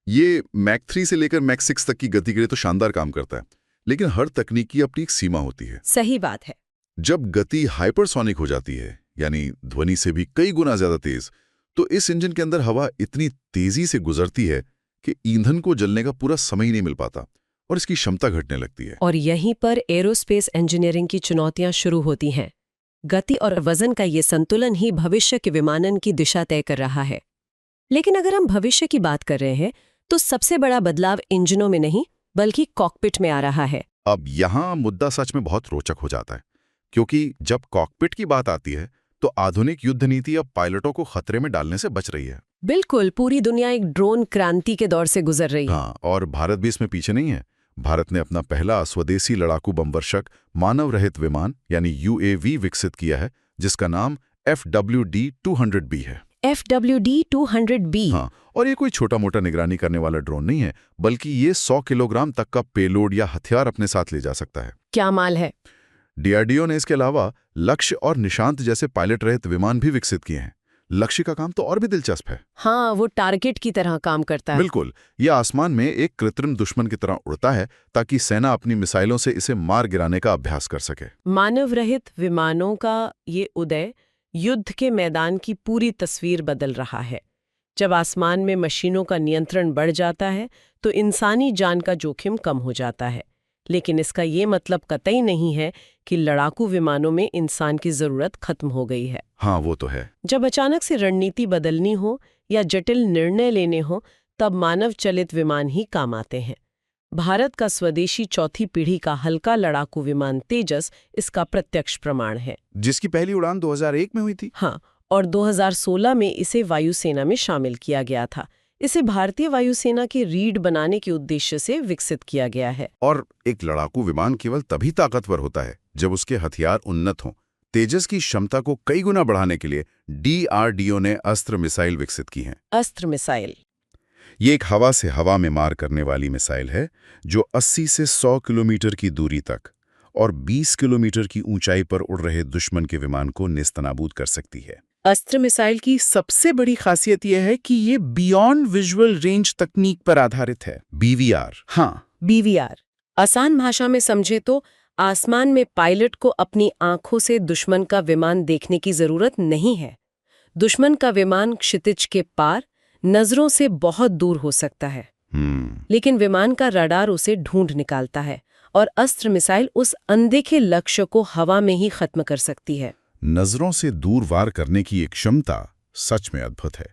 Speaker 1: ये मैक 3 से लेकर मैक 6 तक की गति के लिए तो शानदार काम करता है, लेकिन हर तकनीक की अपनी एक सीमा होती है।
Speaker 2: सही बात है।
Speaker 1: जब गति हाइपरसोनिक हो जाती है, यानी ध्वनि से भी कई गुना ज्यादा तेज, तो इस इंजन के अंदर हवा इतनी तेजी से गुजरती है कि ईंधन को जलने का पूरा समय ही नहीं मिल पाता और इसकी क्षमता घटने लगती है।
Speaker 2: और यहीं पर एरोस्पेस इंजीनियरिंग की चुनौतियां शुरू होती हैं। गति और वजन का ये संतुलन ही भविष्य के विमानन की दिशा तय कर रहा है। लेकिन अगर हम भविष्य की बात कर रहे हैं तो सबसे बड़ा बदलाव इंजनों में नहीं बल्कि कॉकपिट में आ रहा है।
Speaker 1: अब यहाँ मुद्दा सच में बहुत रोचक हो जाता है, क्योंकि जब कॉकपिट की बात आती है तो आधुनिक युद्ध नीति अब पायलटों को खतरे में डालने से बच रही है।
Speaker 2: बिल्कुल, पूरी दुनिया एक ड्रोन क्रांति के दौर से गुजर रही है।
Speaker 1: हाँ, और भारत भी इसमें पीछे नहीं है। भारत ने अपना पहला स्वदेशी लड़ाकू बमवर्षक मानव रहित विमान यानी UAV विकसित किया है, जिसका नाम FWD-200B है।
Speaker 2: FWD-200B?
Speaker 1: हाँ, और ये कोई छोटा मोटा निगरानी करने वाला ड्रोन नहीं है, बल्कि ये 100 किलोग्राम तक का पेलोड या हथियार अपने साथ ले जा सकता है।
Speaker 2: क्या माल है।
Speaker 1: DRDO ने इसके अलावा लक्ष्य और निशांत जैसे पायलट रहित विमान भी विकसित किए हैं। लक्ष्य का काम तो और भी दिलचस्प है।
Speaker 2: हाँ, वो टारगेट की तरह काम करता है।
Speaker 1: बिल्कुल, यह आसमान में एक कृत्रिम दुश्मन की तरह उड़ता है ताकि सेना अपनी मिसाइलों से इसे मार गिराने का अभ्यास कर सके।
Speaker 2: मानव रहित विमानों का ये उदय युद्ध के मैदान की पूरी तस्वीर बदल रहा है। जब आसमान में मशीनों का नियंत्रण बढ़ जाता है तो इंसानी जान का जोखिम कम हो जाता है। लेकिन इसका ये मतलब कतई नहीं है कि लड़ाकू विमानों में इंसान की जरूरत खत्म हो गई है।
Speaker 1: हाँ, वो तो है।
Speaker 2: जब अचानक से रणनीति बदलनी हो या जटिल निर्णय लेने हो तब मानव चलित विमान ही काम आते हैं। भारत का स्वदेशी चौथी पीढ़ी का हल्का लड़ाकू विमान तेजस इसका प्रत्यक्ष प्रमाण है,
Speaker 3: जिसकी पहली उड़ान 2001 में हुई थी।
Speaker 2: हाँ, और 2016 में इसे वायुसेना में शामिल किया गया था। इसे भारतीय वायुसेना के रीढ़ बनाने के उद्देश्य से विकसित किया गया है।
Speaker 1: और एक लड़ाकू विमान केवल तभी ताकतवर होता है जब उसके हथियार उन्नत हों। तेजस की क्षमता को कई गुना बढ़ाने के लिए DRDO ने अस्त्र मिसाइल विकसित की हैं।
Speaker 2: अस्त्र मिसाइल
Speaker 1: ये एक हवा से हवा में मार करने वाली मिसाइल है जो 80 से 100 किलोमीटर की दूरी तक और 20 किलोमीटर की ऊंचाई पर उड़ रहे दुश्मन के विमान को नेस्तनाबूद कर सकती है।
Speaker 3: अस्त्र मिसाइल की सबसे बड़ी खासियत यह है कि ये बियॉन्ड विजुअल रेंज तकनीक पर आधारित है।
Speaker 1: BVR।
Speaker 3: हाँ,
Speaker 2: BVR आसान भाषा में समझे तो आसमान में पायलट को अपनी आंखों से दुश्मन का विमान देखने की जरूरत नहीं है। दुश्मन का विमान क्षितिज के पार नजरों से बहुत दूर हो सकता है, लेकिन विमान का रडार उसे ढूंढ निकालता है और अस्त्र मिसाइल उस अनदेखे लक्ष्य को हवा में ही खत्म कर सकती है।
Speaker 1: नजरों से दूर वार करने की एक क्षमता सच में अद्भुत है।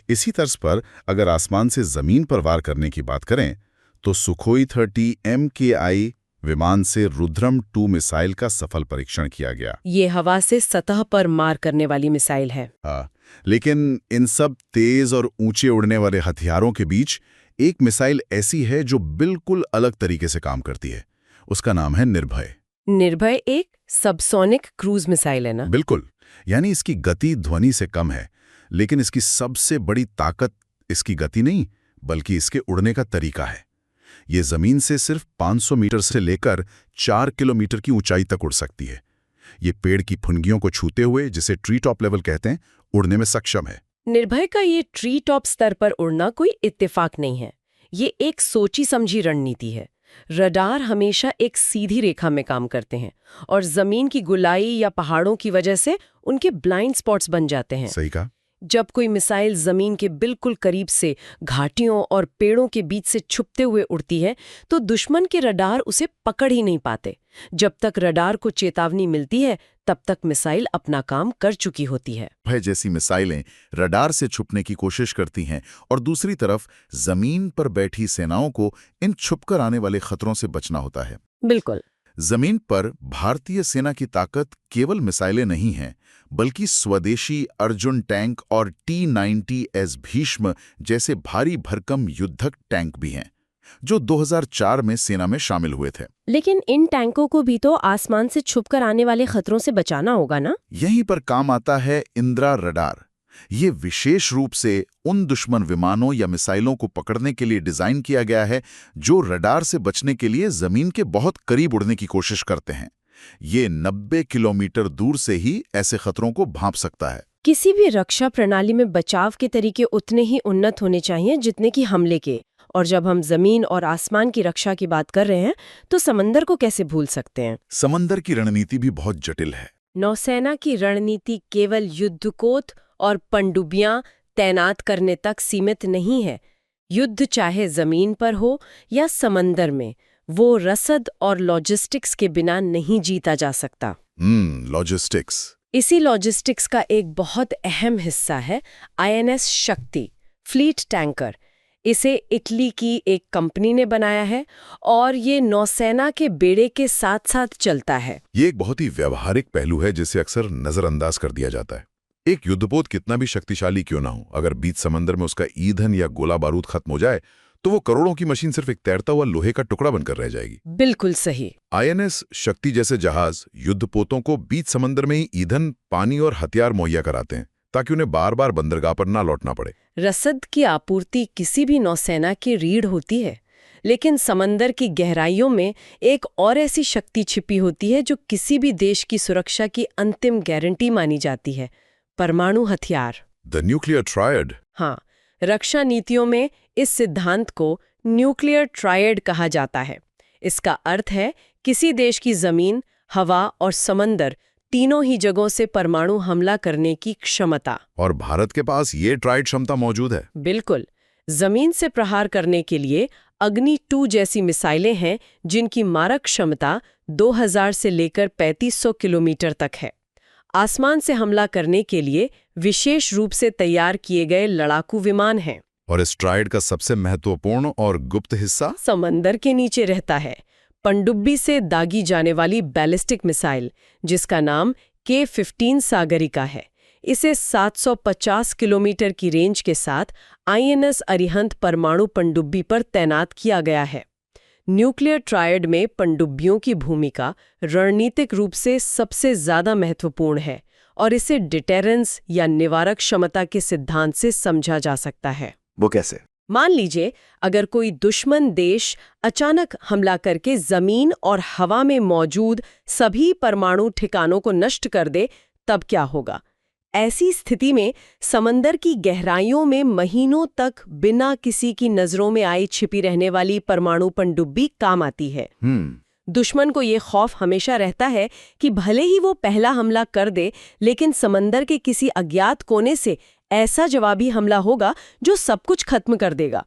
Speaker 1: इसी तर्ज पर अगर आसमान से जमीन पर वार करने की बात करें तो सुखोई 30 MKI विमान से रुद्रम 2 मिसाइल का सफल परीक्षण किया गया।
Speaker 2: ये हवा से सतह पर मार करने वाली मिसाइल है।
Speaker 1: हाँ, लेकिन इन सब तेज और ऊंचे उड़ने वाले हथियारों के बीच एक मिसाइल ऐसी है जो बिल्कुल अलग तरीके से काम करती है। उसका नाम है निर्भय।
Speaker 2: निर्भय एक सबसोनिक क्रूज मिसाइल है ना?
Speaker 1: बिल्कुल, यानी इसकी गति ध्वनि से कम है, लेकिन इसकी सबसे बड़ी ताकत इसकी गति नहीं बल्कि इसके उड़ने का तरीका है। ये जमीन से सिर्फ 500 मीटर से लेकर 4 किलोमीटर की ऊंचाई तक उड़ सकती है। ये पेड़ की फुनगियों को छूते हुए, जिसे ट्री टॉप लेवल कहते हैं, उड़ने में सक्षम है।
Speaker 2: निर्भय का ये ट्री टॉप स्तर पर उड़ना कोई इत्तेफाक नहीं है। ये एक सोची समझी रणनीति है। रडार हमेशा एक सीधी रेखा में काम करते हैं और जमीन की गुलाई या पहाड़ों की वजह से उनके ब्लाइंड स्पॉट्स बन जाते हैं।
Speaker 1: सही कहा।
Speaker 2: जब कोई मिसाइल जमीन के बिल्कुल करीब से घाटियों और पेड़ों के बीच से छुपते हुए उड़ती है तो दुश्मन के रडार उसे पकड़ ही नहीं पाते। जब तक रडार को चेतावनी मिलती है तब तक मिसाइल अपना काम कर चुकी होती है।
Speaker 1: भय जैसी मिसाइलें रडार से छुपने की कोशिश करती हैं और दूसरी तरफ जमीन पर बैठी सेनाओं को इन छुपकर आने वाले खतरों से बचना होता है।
Speaker 2: बिल्कुल।
Speaker 1: जमीन पर भारतीय सेना की ताकत केवल मिसाइलें नहीं हैं, बल्कि स्वदेशी अर्जुन टैंक और T-90S भीष्म जैसे भारी भरकम युद्धक टैंक भी हैं, जो 2004 में सेना में शामिल हुए थे।
Speaker 2: लेकिन इन टैंकों को भी तो आसमान से छुपकर आने वाले खतरों से बचाना होगा ना?
Speaker 1: यहीं पर काम आता है इंद्रा रडार। ये विशेष रूप से उन दुश्मन विमानों या मिसाइलों को पकड़ने के लिए डिजाइन किया गया है जो रडार से बचने के लिए जमीन के बहुत करीब उड़ने की कोशिश करते हैं। ये 90 किलोमीटर दूर से ही ऐसे खतरों को भांप सकता है।
Speaker 2: किसी भी रक्षा प्रणाली में बचाव के तरीके उतने ही उन्नत होने चाहिए जितने कि हमले के। और जब हम जमीन और आसमान की रक्षा की बात कर रहे हैं तो समंदर को कैसे भूल सकते हैं?
Speaker 1: समंदर की रणनीति भी बहुत जटिल है।
Speaker 2: नौसेना की रणनीति केवल युद्धपोत और पनडुब्बियां तैनात करने तक सीमित नहीं है। युद्ध चाहे जमीन पर हो या समंदर में, वो रसद और लॉजिस्टिक्स के बिना नहीं जीता जा सकता।
Speaker 1: लॉजिस्टिक्स।
Speaker 2: इसी लॉजिस्टिक्स का एक बहुत अहम हिस्सा है INS शक्ति फ्लीट टैंकर। इसे इटली की एक कंपनी ने बनाया है और ये नौसेना के बेड़े के साथ साथ चलता है।
Speaker 1: ये एक बहुत ही व्यावहारिक पहलू है जिसे अक्सर नजरअंदाज कर दिया जाता है। एक युद्धपोत कितना भी शक्तिशाली क्यों ना हो, अगर बीच समंदर में उसका ईंधन या गोला बारूद खत्म हो जाए तो वो करोड़ों की मशीन सिर्फ एक तैरता हुआ लोहे का टुकड़ा बनकर रह जाएगी।
Speaker 2: बिल्कुल सही।
Speaker 1: INS शक्ति जैसे जहाज युद्धपोतों को बीच समंदर में ही ईंधन, पानी और हथियार मुहैया कराते हैं ताकि उन्हें बार बार बंदरगाह पर ना लौटना पड़े।
Speaker 2: रसद की आपूर्ति किसी भी नौसेना की रीढ़ होती है, लेकिन समंदर की गहराइयों में एक और ऐसी शक्ति छिपी होती है जो किसी भी देश की सुरक्षा की अंतिम गारंटी मानी जाती है, परमाणु हथियार।
Speaker 1: The nuclear triad.
Speaker 2: हाँ, रक्षा नीतियों में इस सिद्धांत को न्यूक्लियर ट्रायड कहा जाता है। इसका अर्थ है किसी देश की जमीन, हवा और समंदर तीनों ही जगहों से परमाणु हमला करने की क्षमता।
Speaker 1: और भारत के पास ये ट्रायड क्षमता मौजूद है।
Speaker 2: बिल्कुल। जमीन से प्रहार करने के लिए अग्नि 2 जैसी मिसाइलें हैं जिनकी मारक क्षमता 2000 से लेकर 3500 किलोमीटर तक है। आसमान से हमला करने के लिए विशेष रूप से तैयार किए गए लड़ाकू विमान हैं।
Speaker 1: और इस ट्रायड का सबसे महत्वपूर्ण और गुप्त हिस्सा
Speaker 2: समंदर के नीचे रहता है। पनडुब्बी से दागी जाने वाली बैलिस्टिक मिसाइल, जिसका नाम K-15 सागरिका है। इसे 750 किलोमीटर की रेंज के साथ INS अरिहंत परमाणु पनडुब्बी पर तैनात किया गया है। न्यूक्लियर ट्रायड में पनडुब्बियों की भूमिका रणनीतिक रूप से सबसे ज्यादा महत्वपूर्ण है और इसे डिटेरेंस या निवारक क्षमता के सिद्धांत से समझा जा सकता है।
Speaker 3: वो कैसे?
Speaker 2: मान लीजिए अगर कोई दुश्मन देश अचानक हमला करके जमीन और हवा में मौजूद सभी परमाणु ठिकानों को नष्ट कर दे, तब क्या होगा? ऐसी स्थिति में समंदर की गहराइयों में महीनों तक बिना किसी की नजरों में आई छिपी रहने वाली परमाणु पनडुब्बी काम आती है। दुश्मन को ये खौफ हमेशा रहता है कि भले ही वो पहला हमला कर दे, लेकिन समंदर के किसी अज्ञात कोने से ऐसा जवाबी हमला होगा जो सब कुछ खत्म कर देगा।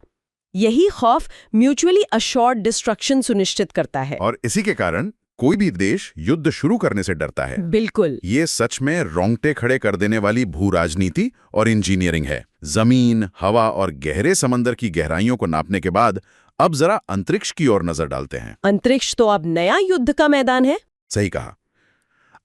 Speaker 2: यही खौफ म्यूचुअली अश्योर्ड डिस्ट्रक्शन सुनिश्चित करता है।
Speaker 1: और इसी के कारण कोई भी देश युद्ध शुरू करने से डरता है।
Speaker 2: बिल्कुल।
Speaker 1: ये सच में रोंगटे खड़े कर देने वाली भू राजनीति और इंजीनियरिंग है। जमीन, हवा और गहरे समंदर की गहराइयों को नापने के बाद अब जरा अंतरिक्ष की ओर नजर डालते हैं।
Speaker 2: अंतरिक्ष तो अब नया युद्ध का मैदान है।
Speaker 1: सही कहा।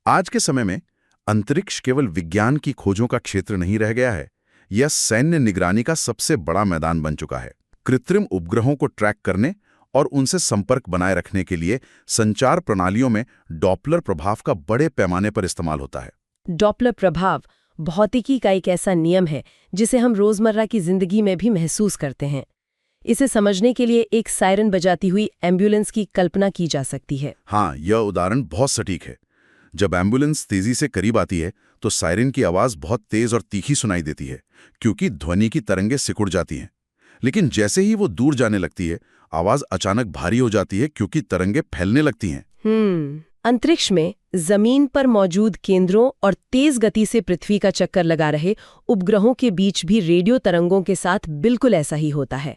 Speaker 1: आज के समय में अंतरिक्ष केवल विज्ञान की खोजों का क्षेत्र नहीं रह गया है, यह सैन्य निगरानी का सबसे बड़ा मैदान बन चुका है। कृत्रिम उपग्रहों को ट्रैक करने और उनसे संपर्क बनाए रखने के लिए संचार प्रणालियों में डॉपलर प्रभाव का बड़े पैमाने पर इस्तेमाल होता है।
Speaker 2: डॉपलर प्रभाव भौतिकी का एक ऐसा नियम है जिसे हम रोजमर्रा की जिंदगी में भी महसूस करते हैं। इसे समझने के लिए एक सायरन बजाती हुई एम्बुलेंस की कल्पना की जा सकती है।
Speaker 1: हाँ, यह उदाहरण बहुत सटीक है। जब एम्बुलेंस तेजी से करीब आती है तो सायरन की आवाज बहुत तेज और तीखी सुनाई देती है, क्योंकि ध्वनि की तरंगें सिकुड़ जाती हैं। लेकिन जैसे ही वो दूर जाने लगती है, आवाज अचानक भारी हो जाती है, क्योंकि तरंगें फैलने लगती हैं।
Speaker 2: अंतरिक्ष में जमीन पर मौजूद केंद्रों और तेज गति से पृथ्वी का चक्कर लगा रहे उपग्रहों के बीच भी रेडियो तरंगों के साथ बिल्कुल ऐसा ही होता है।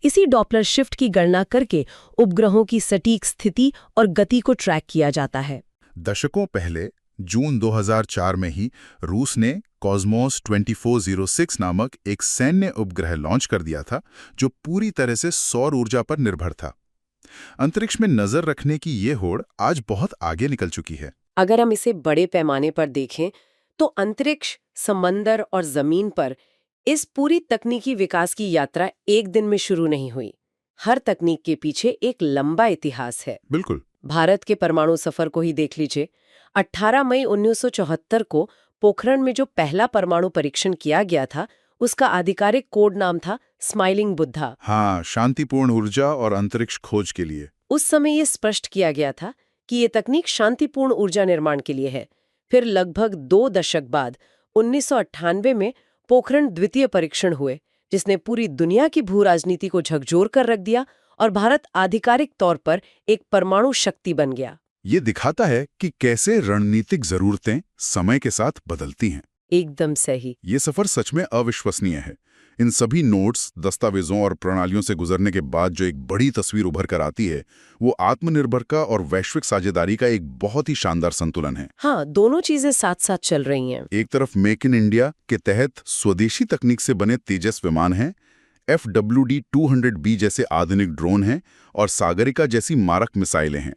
Speaker 2: इसी डॉपलर शिफ्ट की गणना करके उपग्रहों की सटीक स्थिति और गति को ट्रैक किया जाता है।
Speaker 1: दशकों पहले जून 2004 में ही रूस ने कॉस्मोस 2406 नामक एक सैन्य उपग्रह लॉन्च कर दिया था, जो पूरी तरह से सौर ऊर्जा पर निर्भर था। अंतरिक्ष में नजर रखने की ये होड़ आज बहुत आगे निकल चुकी है।
Speaker 2: अगर हम इसे बड़े पैमाने पर देखें तो अंतरिक्ष, समंदर और जमीन पर इस पूरी तकनीकी विकास की यात्रा एक दिन में शुरू नहीं हुई। हर तकनीक के पीछे एक लंबा इतिहास है।
Speaker 1: बिल्कुल।
Speaker 2: भारत के परमाणु सफर को ही देख लीजिए। 18 मई 1974 को पोखरण में जो पहला परमाणु परीक्षण किया गया था, उसका आधिकारिक कोड नाम था स्माइलिंग बुद्धा।
Speaker 1: हाँ, शांतिपूर्ण ऊर्जा और अंतरिक्ष खोज के लिए।
Speaker 2: उस समय ये स्पष्ट किया गया था कि ये तकनीक शांतिपूर्ण ऊर्जा निर्माण के लिए है। फिर लगभग 2 दशक बाद 1998 में पोखरण द्वितीय परीक्षण हुए, जिसने पूरी दुनिया की भू राजनीति को झकझोर कर रख दिया और भारत आधिकारिक तौर पर एक परमाणु शक्ति बन गया।
Speaker 1: ये दिखाता है कि कैसे रणनीतिक जरूरतें समय के साथ बदलती हैं।
Speaker 2: एकदम सही।
Speaker 1: ये सफर सच में अविश्वसनीय है। इन सभी नोट्स, दस्तावेजों और प्रणालियों से गुजरने के बाद जो एक बड़ी तस्वीर उभर कर आती है, वो आत्मनिर्भरता और वैश्विक साझेदारी का एक बहुत ही शानदार संतुलन है।
Speaker 2: हाँ, दोनों चीजें साथ साथ चल रही हैं।
Speaker 1: एक तरफ मेक इन इंडिया के तहत स्वदेशी तकनीक से बने तेजस विमान हैं, FWD-200B जैसे आधुनिक ड्रोन हैं और सागरिका जैसी मारक मिसाइलें हैं।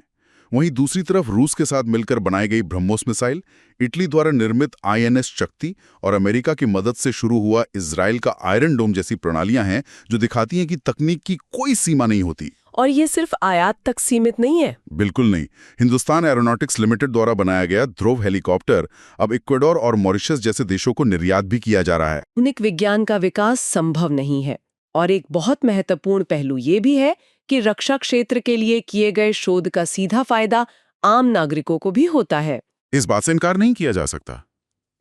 Speaker 1: वहीं दूसरी तरफ रूस के साथ मिलकर बनाई गई ब्रह्मोस मिसाइल, इटली द्वारा निर्मित INS शक्ति और अमेरिका की मदद से शुरू हुआ इजराइल का आयरन डोम जैसी प्रणालियां हैं, जो दिखाती हैं कि तकनीक की कोई सीमा नहीं होती।
Speaker 2: और ये सिर्फ आयात तक सीमित नहीं है।
Speaker 1: बिल्कुल नहीं। हिंदुस्तान एरोनॉटिक्स लिमिटेड द्वारा बनाया गया ध्रुव हेलीकॉप्टर अब इक्वाडोर और मॉरिशस जैसे देशों को निर्यात भी किया जा रहा है।
Speaker 2: आधुनिक विज्ञान का विकास संभव नहीं है। और एक बहुत महत्वपूर्ण पहलू ये भी है कि रक्षा क्षेत्र के लिए किए गए शोध का सीधा फायदा आम नागरिकों को भी होता है।
Speaker 1: इस बात से इनकार नहीं किया जा सकता।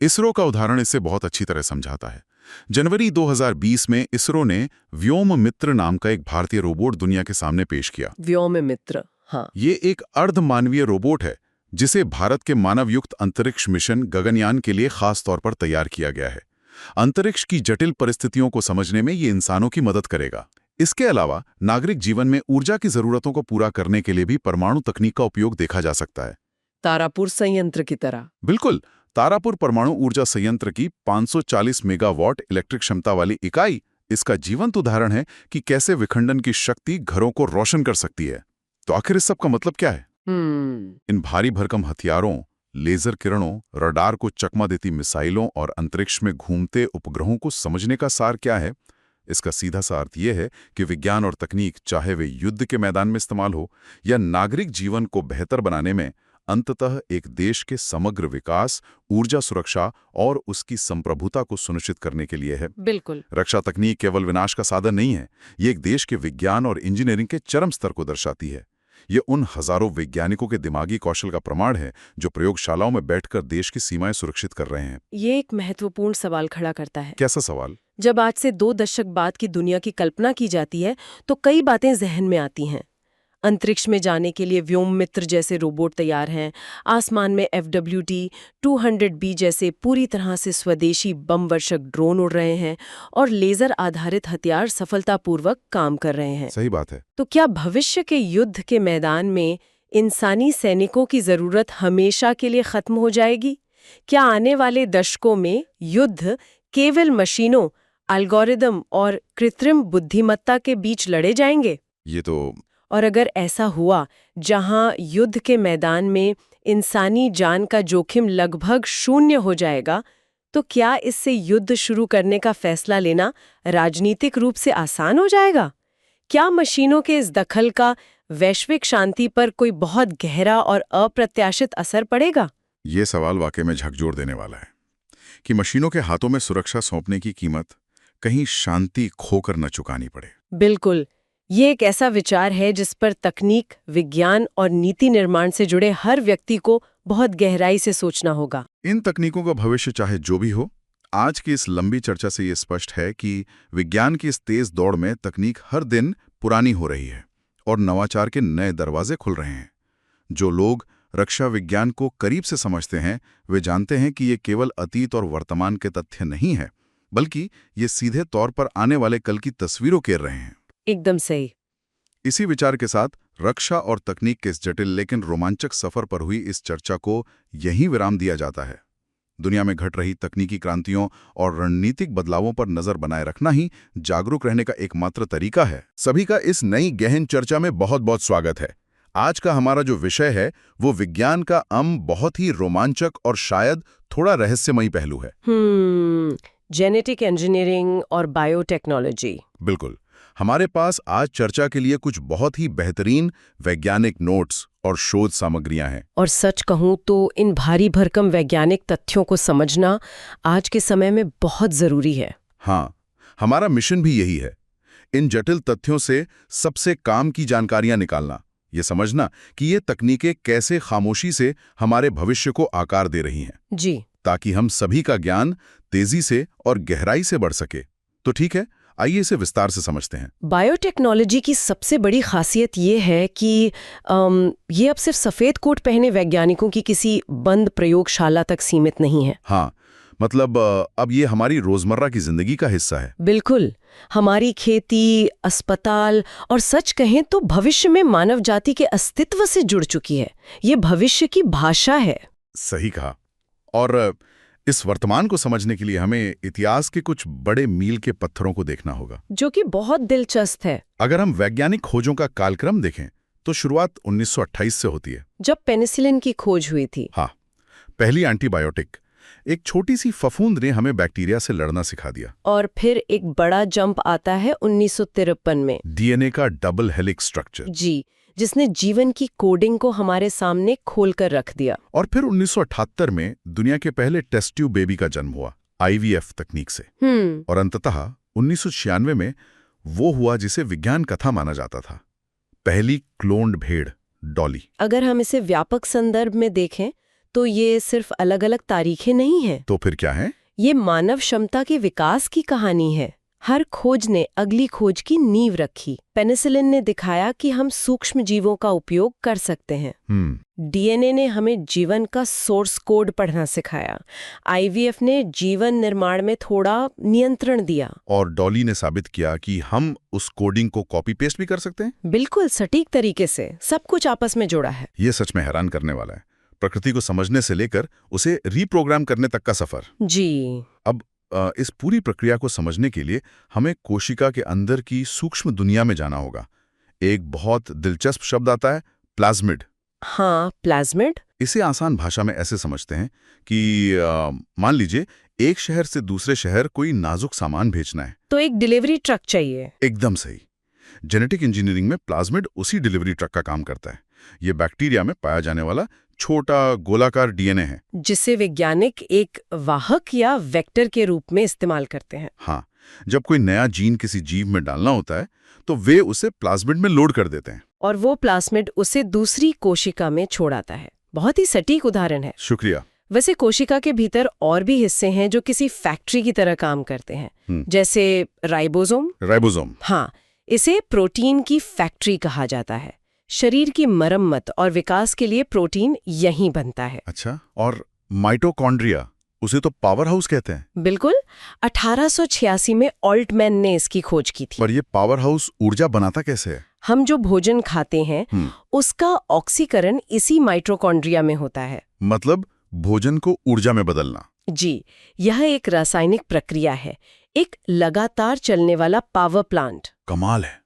Speaker 1: इसरो का उदाहरण इससे बहुत अच्छी तरह समझाता है। जनवरी 2020 में इसरो ने व्योम मित्र नाम का एक भारतीय रोबोट दुनिया के सामने पेश किया।
Speaker 2: व्योम मित्र, हाँ।
Speaker 1: ये एक अर्धमानवीय रोबोट है जिसे भारत के मानवयुक्त अंतरिक्ष मिशन गगनयान के लिए खास तौर पर तैयार किया गया है। अंतरिक्ष की जटिल परिस्थितियों को समझने में ये इंसानों की मदद करेगा। इसके अलावा नागरिक जीवन में ऊर्जा की जरूरतों को पूरा करने के लिए भी परमाणु तकनीक का उपयोग देखा जा सकता है।
Speaker 2: तारापुर संयंत्र की तरह।
Speaker 1: बिल्कुल। तारापुर परमाणु ऊर्जा संयंत्र की 540 मेगावाट इलेक्ट्रिक क्षमता वाली इकाई इसका जीवंत उदाहरण है कि कैसे विखंडन की शक्ति घरों को रोशन कर सकती है। तो आखिर इस सब का मतलब क्या है? इन भारी भरकम हथियारों, लेजर किरणों, रडार को चकमा देती मिसाइलों और अंतरिक्ष में घूमते उपग्रहों को समझने का सार क्या है? इसका सीधा सा अर्थ यह है कि विज्ञान और तकनीक, चाहे वे युद्ध के मैदान में इस्तेमाल हो या नागरिक जीवन को बेहतर बनाने में, अंततः एक देश के समग्र विकास, ऊर्जा सुरक्षा और उसकी संप्रभुता को सुनिश्चित करने के लिए है।
Speaker 2: बिल्कुल।
Speaker 1: रक्षा तकनीक केवल विनाश का साधन नहीं है, ये एक देश के विज्ञान और इंजीनियरिंग के चरम स्तर को दर्शाती है। ये उन हजारों वैज्ञानिकों के दिमागी कौशल का प्रमाण है जो प्रयोगशालाओं में बैठकर देश की सीमाएं सुरक्षित कर रहे हैं।
Speaker 2: ये एक महत्वपूर्ण सवाल खड़ा करता है।
Speaker 1: कैसा सवाल?
Speaker 2: जब आज से 2 दशक बाद की दुनिया की कल्पना की जाती है तो कई बातें जहन में आती हैं। अंतरिक्ष में जाने के लिए व्योम मित्र जैसे रोबोट तैयार हैं, आसमान में FWT-200B जैसे पूरी तरह से स्वदेशी बम वर्षक ड्रोन उड़ रहे हैं और लेजर आधारित हथियार सफलतापूर्वक काम कर रहे हैं।
Speaker 1: सही बात है।
Speaker 2: तो क्या भविष्य के युद्ध के मैदान में इंसानी सैनिकों की जरूरत हमेशा के लिए खत्म हो जाएगी? क्या आने वाले दशकों में युद्ध केवल मशीनों, एल्गोरिदम और कृत्रिम बुद्धिमत्ता के बीच लड़े जाएंगे?
Speaker 1: ये तो
Speaker 2: और अगर ऐसा हुआ, जहां युद्ध के मैदान में इंसानी जान का जोखिम लगभग शून्य हो जाएगा, तो क्या इससे युद्ध शुरू करने का फैसला लेना राजनीतिक रूप से आसान हो जाएगा? क्या मशीनों के इस दखल का वैश्विक शांति पर कोई बहुत गहरा और अप्रत्याशित असर पड़ेगा?
Speaker 1: ये सवाल वाकई में झकझोर देने वाला है कि मशीनों के हाथों में सुरक्षा सौंपने की कीमत कहीं शांति खोकर न चुकानी पड़े।
Speaker 2: बिल्कुल। ये एक ऐसा विचार है जिस पर तकनीक, विज्ञान और नीति निर्माण से जुड़े हर व्यक्ति को बहुत गहराई से सोचना होगा।
Speaker 1: इन तकनीकों का भविष्य चाहे जो भी हो, आज की इस लंबी चर्चा से ये स्पष्ट है कि विज्ञान की इस तेज दौड़ में तकनीक हर दिन पुरानी हो रही है और नवाचार के नए दरवाजे खुल रहे हैं। जो लोग रक्षा विज्ञान को करीब से समझते हैं, वे जानते हैं कि ये केवल अतीत और वर्तमान के तथ्य नहीं है, बल्कि ये सीधे तौर पर आने वाले कल की तस्वीरों घेर रहे हैं।
Speaker 2: एकदम सही।
Speaker 1: इसी विचार के साथ रक्षा और तकनीक के इस जटिल लेकिन रोमांचक सफर पर हुई इस चर्चा को यहीं विराम दिया जाता है। दुनिया में घट रही तकनीकी क्रांतियों और रणनीतिक बदलावों पर नजर बनाए रखना ही जागरूक रहने का एकमात्र तरीका है। सभी का इस नई गहन चर्चा में बहुत बहुत स्वागत है। आज का हमारा जो विषय है वो विज्ञान का बहुत ही रोमांचक और शायद थोड़ा रहस्यमयी पहलू है।
Speaker 2: जेनेटिक इंजीनियरिंग और बायोटेक्नोलॉजी।
Speaker 1: बिल्कुल। हमारे पास आज चर्चा के लिए कुछ बहुत ही बेहतरीन वैज्ञानिक नोट्स और शोध सामग्रियां हैं।
Speaker 2: और सच कहूं तो इन भारी भरकम वैज्ञानिक तथ्यों को समझना आज के समय में बहुत जरूरी है।
Speaker 1: हाँ, हमारा मिशन भी यही है, इन जटिल तथ्यों से सबसे काम की जानकारियां निकालना, ये समझना कि ये तकनीकें कैसे खामोशी से हमारे भविष्य को आकार दे रही हैं।
Speaker 2: जी।
Speaker 1: ताकि हम सभी का ज्ञान तेजी से और गहराई से बढ़ सके। तो ठीक है, आइए इसे विस्तार से समझते हैं।
Speaker 2: बायोटेक्नोलॉजी की सबसे बड़ी खासियत ये है कि ये अब सिर्फ सफेद कोट पहने वैज्ञानिकों की किसी बंद प्रयोगशाला तक सीमित नहीं है।
Speaker 1: हाँ, मतलब अब ये हमारी रोजमर्रा की जिंदगी का हिस्सा है।
Speaker 2: बिल्कुल। हमारी खेती, अस्पताल और सच कहें तो भविष्य में मानव जाति के अस्तित्व से जुड़ चुकी है। ये भविष्य की भाषा है।
Speaker 1: सही कहा। और इस वर्तमान को समझने के लिए हमें इतिहास के कुछ बड़े मील के पत्थरों को देखना होगा,
Speaker 2: जो कि बहुत दिलचस्प है।
Speaker 1: अगर हम वैज्ञानिक खोजों का कालक्रम देखें तो शुरुआत 1928 से होती है,
Speaker 2: जब पेनिसिलिन की खोज हुई थी।
Speaker 1: हाँ, पहली एंटीबायोटिक। एक छोटी सी फफूंद ने हमें बैक्टीरिया से लड़ना सिखा दिया।
Speaker 2: और फिर एक बड़ा जंप आता है 1953 में,
Speaker 1: डीएनए का डबल हेलिक्स स्ट्रक्चर।
Speaker 2: जी, जिसने जीवन की कोडिंग को हमारे सामने खोलकर रख दिया।
Speaker 1: और फिर 1978 में दुनिया के पहले टेस्ट ट्यूब बेबी का जन्म हुआ, IVF तकनीक से। और अंततः 1996 में वो हुआ जिसे विज्ञान कथा माना जाता था, पहली क्लोन्ड भेड़, डॉली।
Speaker 2: अगर हम इसे व्यापक संदर्भ में देखें तो ये सिर्फ अलग-अलग तारीखें नहीं हैं।
Speaker 1: तो फिर क्या है?
Speaker 2: ये मानव क्षमता के विकास की कहानी है। हर खोज ने अगली खोज की नींव रखी। पेनिसिलिन ने दिखाया कि हम सूक्ष्म जीवों का उपयोग कर सकते हैं। डीएनए ने हमें जीवन का सोर्स कोड पढ़ना सिखाया। IVF ने जीवन निर्माण में थोड़ा नियंत्रण दिया।
Speaker 1: और डॉली ने साबित किया कि हम उस कोडिंग को कॉपी पेस्ट भी कर सकते हैं।
Speaker 2: बिल्कुल सटीक तरीके से, सब कुछ आपस में जुड़ा है।
Speaker 1: ये सच में हैरान करने वाला है। प्रकृति को समझने से लेकर उसे रीप्रोग्राम करने तक का सफर।
Speaker 2: जी।
Speaker 1: अब इस पूरी प्रक्रिया को समझने के लिए हमें कोशिका के अंदर की सूक्ष्म दुनिया में जाना होगा। एक बहुत दिलचस्प शब्द आता है, प्लाज्मिड।
Speaker 2: हाँ, प्लाज्मिड।
Speaker 1: इसे आसान भाषा में ऐसे समझते हैं कि मान लीजिए एक शहर से दूसरे शहर कोई नाजुक सामान भेजना है,
Speaker 2: तो एक डिलीवरी ट्रक चाहिए।
Speaker 1: एकदम सही। जेनेटिक इंजीनियरिंग में प्लाज्मिड उसी डिलीवरी ट्रक का काम करता है। ये बैक्टीरिया में पाया जाने वाला छोटा गोलाकार डीएनए है।
Speaker 2: जिसे वैज्ञानिक एक वाहक या वेक्टर के रूप में इस्तेमाल करते हैं।
Speaker 1: हाँ, जब कोई नया जीन किसी जीव में डालना होता है तो वे उसे प्लाज्मिड में लोड कर देते हैं।
Speaker 2: और वो प्लाज्मिड उसे दूसरी कोशिका में छोड़ आता है। बहुत ही सटीक उदाहरण है।
Speaker 1: शुक्रिया।
Speaker 2: वैसे कोशिका के भीतर और भी हिस्से हैं जो किसी फैक्ट्री की तरह काम करते हैं, जैसे राइबोसोम। हाँ, इसे प्रोटीन की फैक्ट्री कहा जाता है। शरीर की मरम्मत और विकास के लिए प्रोटीन यहीं बनता है।
Speaker 1: अच्छा, और माइटोकॉन्ड्रिया, उसे तो पावर हाउस कहते हैं।
Speaker 2: बिल्कुल, 1886 में ऑल्टमैन ने इसकी खोज की थी।
Speaker 1: पर ये पावर हाउस ऊर्जा बनाता कैसे है?
Speaker 2: हम जो भोजन खाते हैं उसका ऑक्सीकरण इसी माइटोकॉन्ड्रिया में होता है।
Speaker 1: मतलब भोजन को ऊर्जा में बदलना।
Speaker 2: जी, यह एक रासायनिक प्रक्रिया है, एक लगातार चलने वाला पावर प्लांट।
Speaker 1: कमाल है।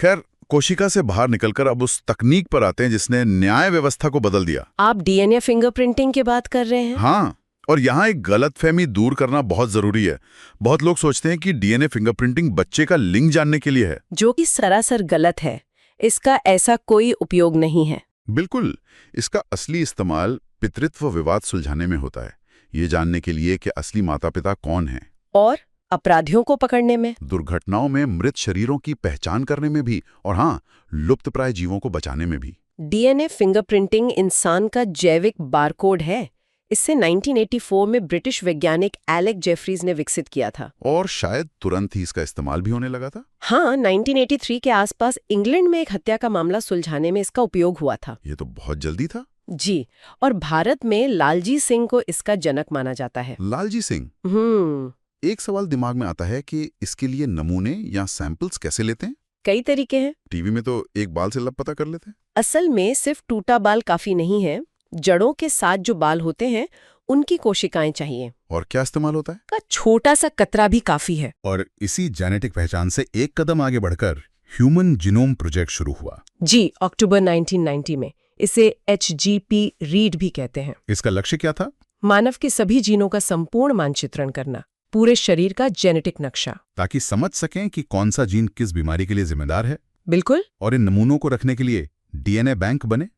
Speaker 1: खैर, कोशिका से बाहर निकलकर अब उस तकनीक पर आते हैं जिसने न्याय व्यवस्था को बदल दिया।
Speaker 2: आप डीएनए फिंगरप्रिंटिंग की बात कर रहे हैं?
Speaker 1: हाँ, और यहाँ एक गलतफहमी दूर करना बहुत जरूरी है। बहुत लोग सोचते हैं कि डीएनए फिंगरप्रिंटिंग बच्चे का लिंग जानने के लिए है,
Speaker 2: जो कि सरासर गलत है। इसका ऐसा कोई उपयोग नहीं है।
Speaker 1: बिल्कुल, इसका असली इस्तेमाल पितृत्व विवाद सुलझाने में होता है, ये जानने के लिए कि असली माता पिता कौन हैं।
Speaker 2: और अपराधियों को पकड़ने में,
Speaker 1: दुर्घटनाओं में मृत शरीरों की पहचान करने में भी, और हाँ, लुप्तप्राय जीवों को बचाने में भी।
Speaker 2: डीएनए फिंगरप्रिंटिंग इंसान का जैविक बारकोड है। इससे 1984 में ब्रिटिश वैज्ञानिक एलेक जेफरीज ने विकसित किया था।
Speaker 1: और शायद तुरंत ही इसका इस्तेमाल भी होने लगा था।
Speaker 2: हाँ, 1983 के आसपास इंग्लैंड में एक हत्या का मामला सुलझाने में इसका उपयोग हुआ था।
Speaker 1: ये तो बहुत जल्दी था।
Speaker 2: जी, और भारत में लालजी सिंह को इसका जनक माना जाता है।
Speaker 1: लालजी सिंह। एक सवाल दिमाग में आता है कि इसके लिए नमूने या सैंपल्स कैसे लेते हैं?
Speaker 2: कई तरीके हैं।
Speaker 1: टीवी में तो एक बाल से लब पता कर लेते हैं।
Speaker 2: असल में सिर्फ टूटा बाल काफी नहीं है, जड़ों के साथ जो बाल होते हैं उनकी कोशिकाएं चाहिए।
Speaker 1: और क्या इस्तेमाल होता है?
Speaker 2: का छोटा सा कतरा भी काफी है।
Speaker 4: और इसी जेनेटिक पहचान से एक कदम आगे बढ़कर ह्यूमन जीनोम प्रोजेक्ट शुरू हुआ।
Speaker 2: जी, अक्टूबर 1990 में। इसे HGP रीड भी कहते हैं।
Speaker 4: इसका लक्ष्य क्या था?
Speaker 2: मानव के सभी जीनों का संपूर्ण मानचित्रण करना, पूरे शरीर का जेनेटिक नक्शा,
Speaker 4: ताकि समझ सकें कि कौन सा जीन किस बीमारी के लिए जिम्मेदार है।
Speaker 2: बिल्कुल।
Speaker 4: और इन नमूनों को रखने के लिए डीएनए बैंक बने।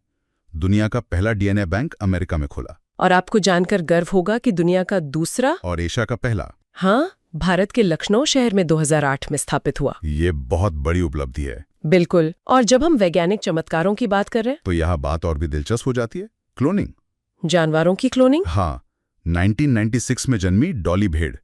Speaker 4: दुनिया का पहला डीएनए बैंक अमेरिका में खुला।
Speaker 2: और आपको जानकर गर्व होगा कि दुनिया का दूसरा
Speaker 4: और एशिया का पहला,
Speaker 2: हाँ, भारत के लखनऊ शहर में 2008 में स्थापित हुआ।
Speaker 4: ये बहुत बड़ी उपलब्धि है।
Speaker 2: बिल्कुल। और जब हम वैज्ञानिक चमत्कारों की बात कर रहे हैं
Speaker 4: तो यहाँ बात और भी दिलचस्प हो जाती है। क्लोनिंग।
Speaker 2: जानवरों की क्लोनिंग।
Speaker 4: हाँ, 1996 में जन्मी डॉली भेड़,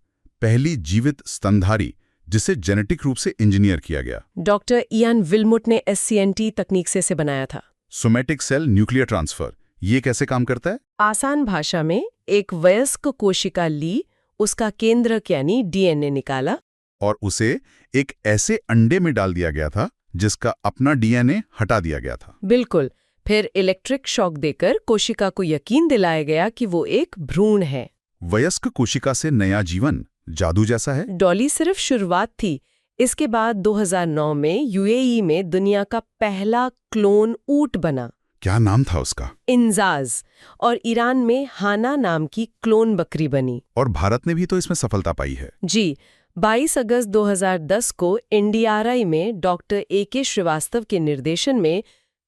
Speaker 4: पहली जीवित स्तनधारी जिसे जेनेटिक रूप से इंजीनियर किया गया।
Speaker 2: डॉक्टर इयान विल्मुट ने SCNT तकनीक से इसे बनाया था।
Speaker 4: सोमैटिक सेल न्यूक्लियर ट्रांसफर, ये कैसे काम करता है?
Speaker 2: आसान भाषा में, एक वयस्क कोशिका ली, उसका केंद्रक यानी डीएनए निकाला
Speaker 4: और उसे एक ऐसे अंडे में डाल दिया गया था जिसका अपना डीएनए हटा दिया गया था।
Speaker 2: बिल्कुल। फिर इलेक्ट्रिक शॉक देकर कोशिका को यकीन दिलाया गया कि वो एक भ्रूण है।
Speaker 4: वयस्क कोशिका से नया जीवन, जादू जैसा है।
Speaker 2: डॉली सिर्फ शुरुआत थी। इसके बाद 2009 में UAE में दुनिया का पहला क्लोन ऊंट बना।
Speaker 4: क्या नाम था उसका?
Speaker 2: इंजाज। और ईरान में हाना नाम की क्लोन बकरी बनी।
Speaker 4: और भारत ने भी तो इसमें सफलता पाई है।
Speaker 2: जी, 22 अगस्त 2010 को NDRI में डॉक्टर AK श्रीवास्तव के निर्देशन में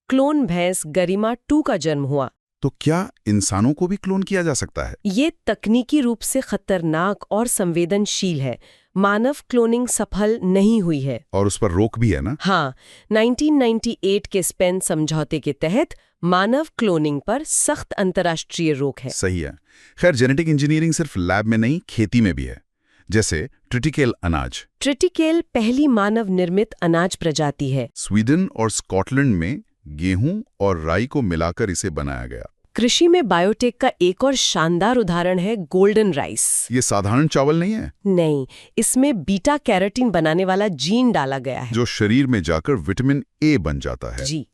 Speaker 2: क्लोन भैंस गरिमा 2 का जन्म हुआ।
Speaker 4: तो क्या इंसानों को भी क्लोन किया जा सकता है?
Speaker 2: ये तकनीकी रूप से खतरनाक और संवेदनशील है। मानव क्लोनिंग सफल नहीं हुई है।
Speaker 4: और उस पर रोक भी है ना?
Speaker 2: हाँ, 1998 के स्पेन समझौते के तहत मानव क्लोनिंग पर सख्त अंतर्राष्ट्रीय रोक है।
Speaker 4: सही है। खैर, जेनेटिक इंजीनियरिंग सिर्फ लैब में नहीं, खेती में भी है। जैसे ट्रिटिकेल अनाज।
Speaker 2: ट्रिटिकेल पहली मानव निर्मित अनाज प्रजाति है।
Speaker 4: स्वीडन और स्कॉटलैंड में गेहूं और राई को मिलाकर इसे बनाया गया।
Speaker 2: कृषि में बायोटेक का एक और शानदार उदाहरण है गोल्डन राइस।
Speaker 4: ये साधारण चावल नहीं है।
Speaker 2: नहीं, इसमें बीटा कैरोटीन बनाने वाला जीन डाला गया है
Speaker 4: जो शरीर में जाकर विटामिन ए बन जाता है।
Speaker 2: जी,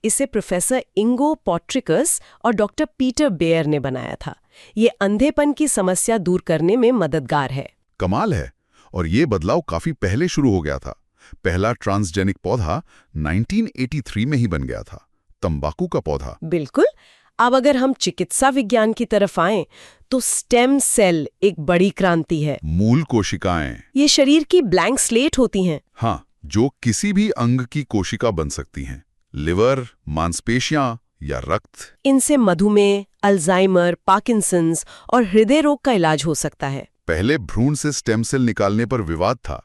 Speaker 2: इसे प्रोफेसर इंगो पॉट्रिकस और डॉक्टर पीटर बेयर ने बनाया था। ये अंधेपन की समस्या दूर करने में मददगार है।
Speaker 4: कमाल है। और ये बदलाव काफी पहले शुरू हो गया था। पहला ट्रांसजेनिक पौधा 1983 में ही बन गया था, तंबाकू का पौधा।
Speaker 2: बिल्कुल। अब अगर हम चिकित्सा विज्ञान की तरफ आएं, तो स्टेम सेल एक बड़ी क्रांति है।
Speaker 4: मूल कोशिकाएं।
Speaker 2: ये शरीर की ब्लैंक स्लेट होती हैं।
Speaker 4: हाँ, जो किसी भी अंग की कोशिका बन सकती हैं। लिवर, मांसपेशियां, या रक्त।
Speaker 2: इनसे मधुमेह, अल्जाइमर, पार्किंसंस और हृदय रोग का इलाज हो सकता है।
Speaker 4: पहले भ्रूण से स्टेम सेल निकालने पर विवाद था,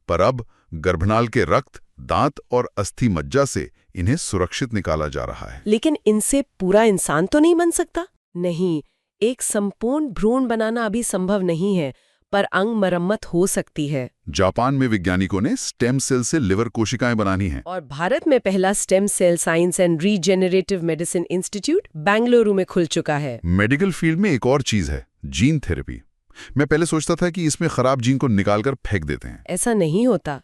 Speaker 4: पर अब गर्भनाल के रक्त, दांत और अस्थि मज्जा से इन्हें सुरक्षित निकाला जा रहा है।
Speaker 2: लेकिन इनसे पूरा इंसान तो नहीं बन सकता? नहीं, एक संपूर्ण भ्रूण बनाना अभी संभव नहीं है, पर अंग मरम्मत हो सकती है।
Speaker 4: जापान में वैज्ञानिकों ने स्टेम सेल से लिवर कोशिकाएं बनानी हैं।
Speaker 2: और भारत में पहला stem cell science and regenerative medicine institute Bengaluru में खुल चुका है।
Speaker 4: मेडिकल फील्ड में एक और चीज है, जीन थेरेपी। मैं पहले सोचता था कि इसमें खराब जीन को निकालकर फेंक देते हैं।
Speaker 2: ऐसा नहीं होता।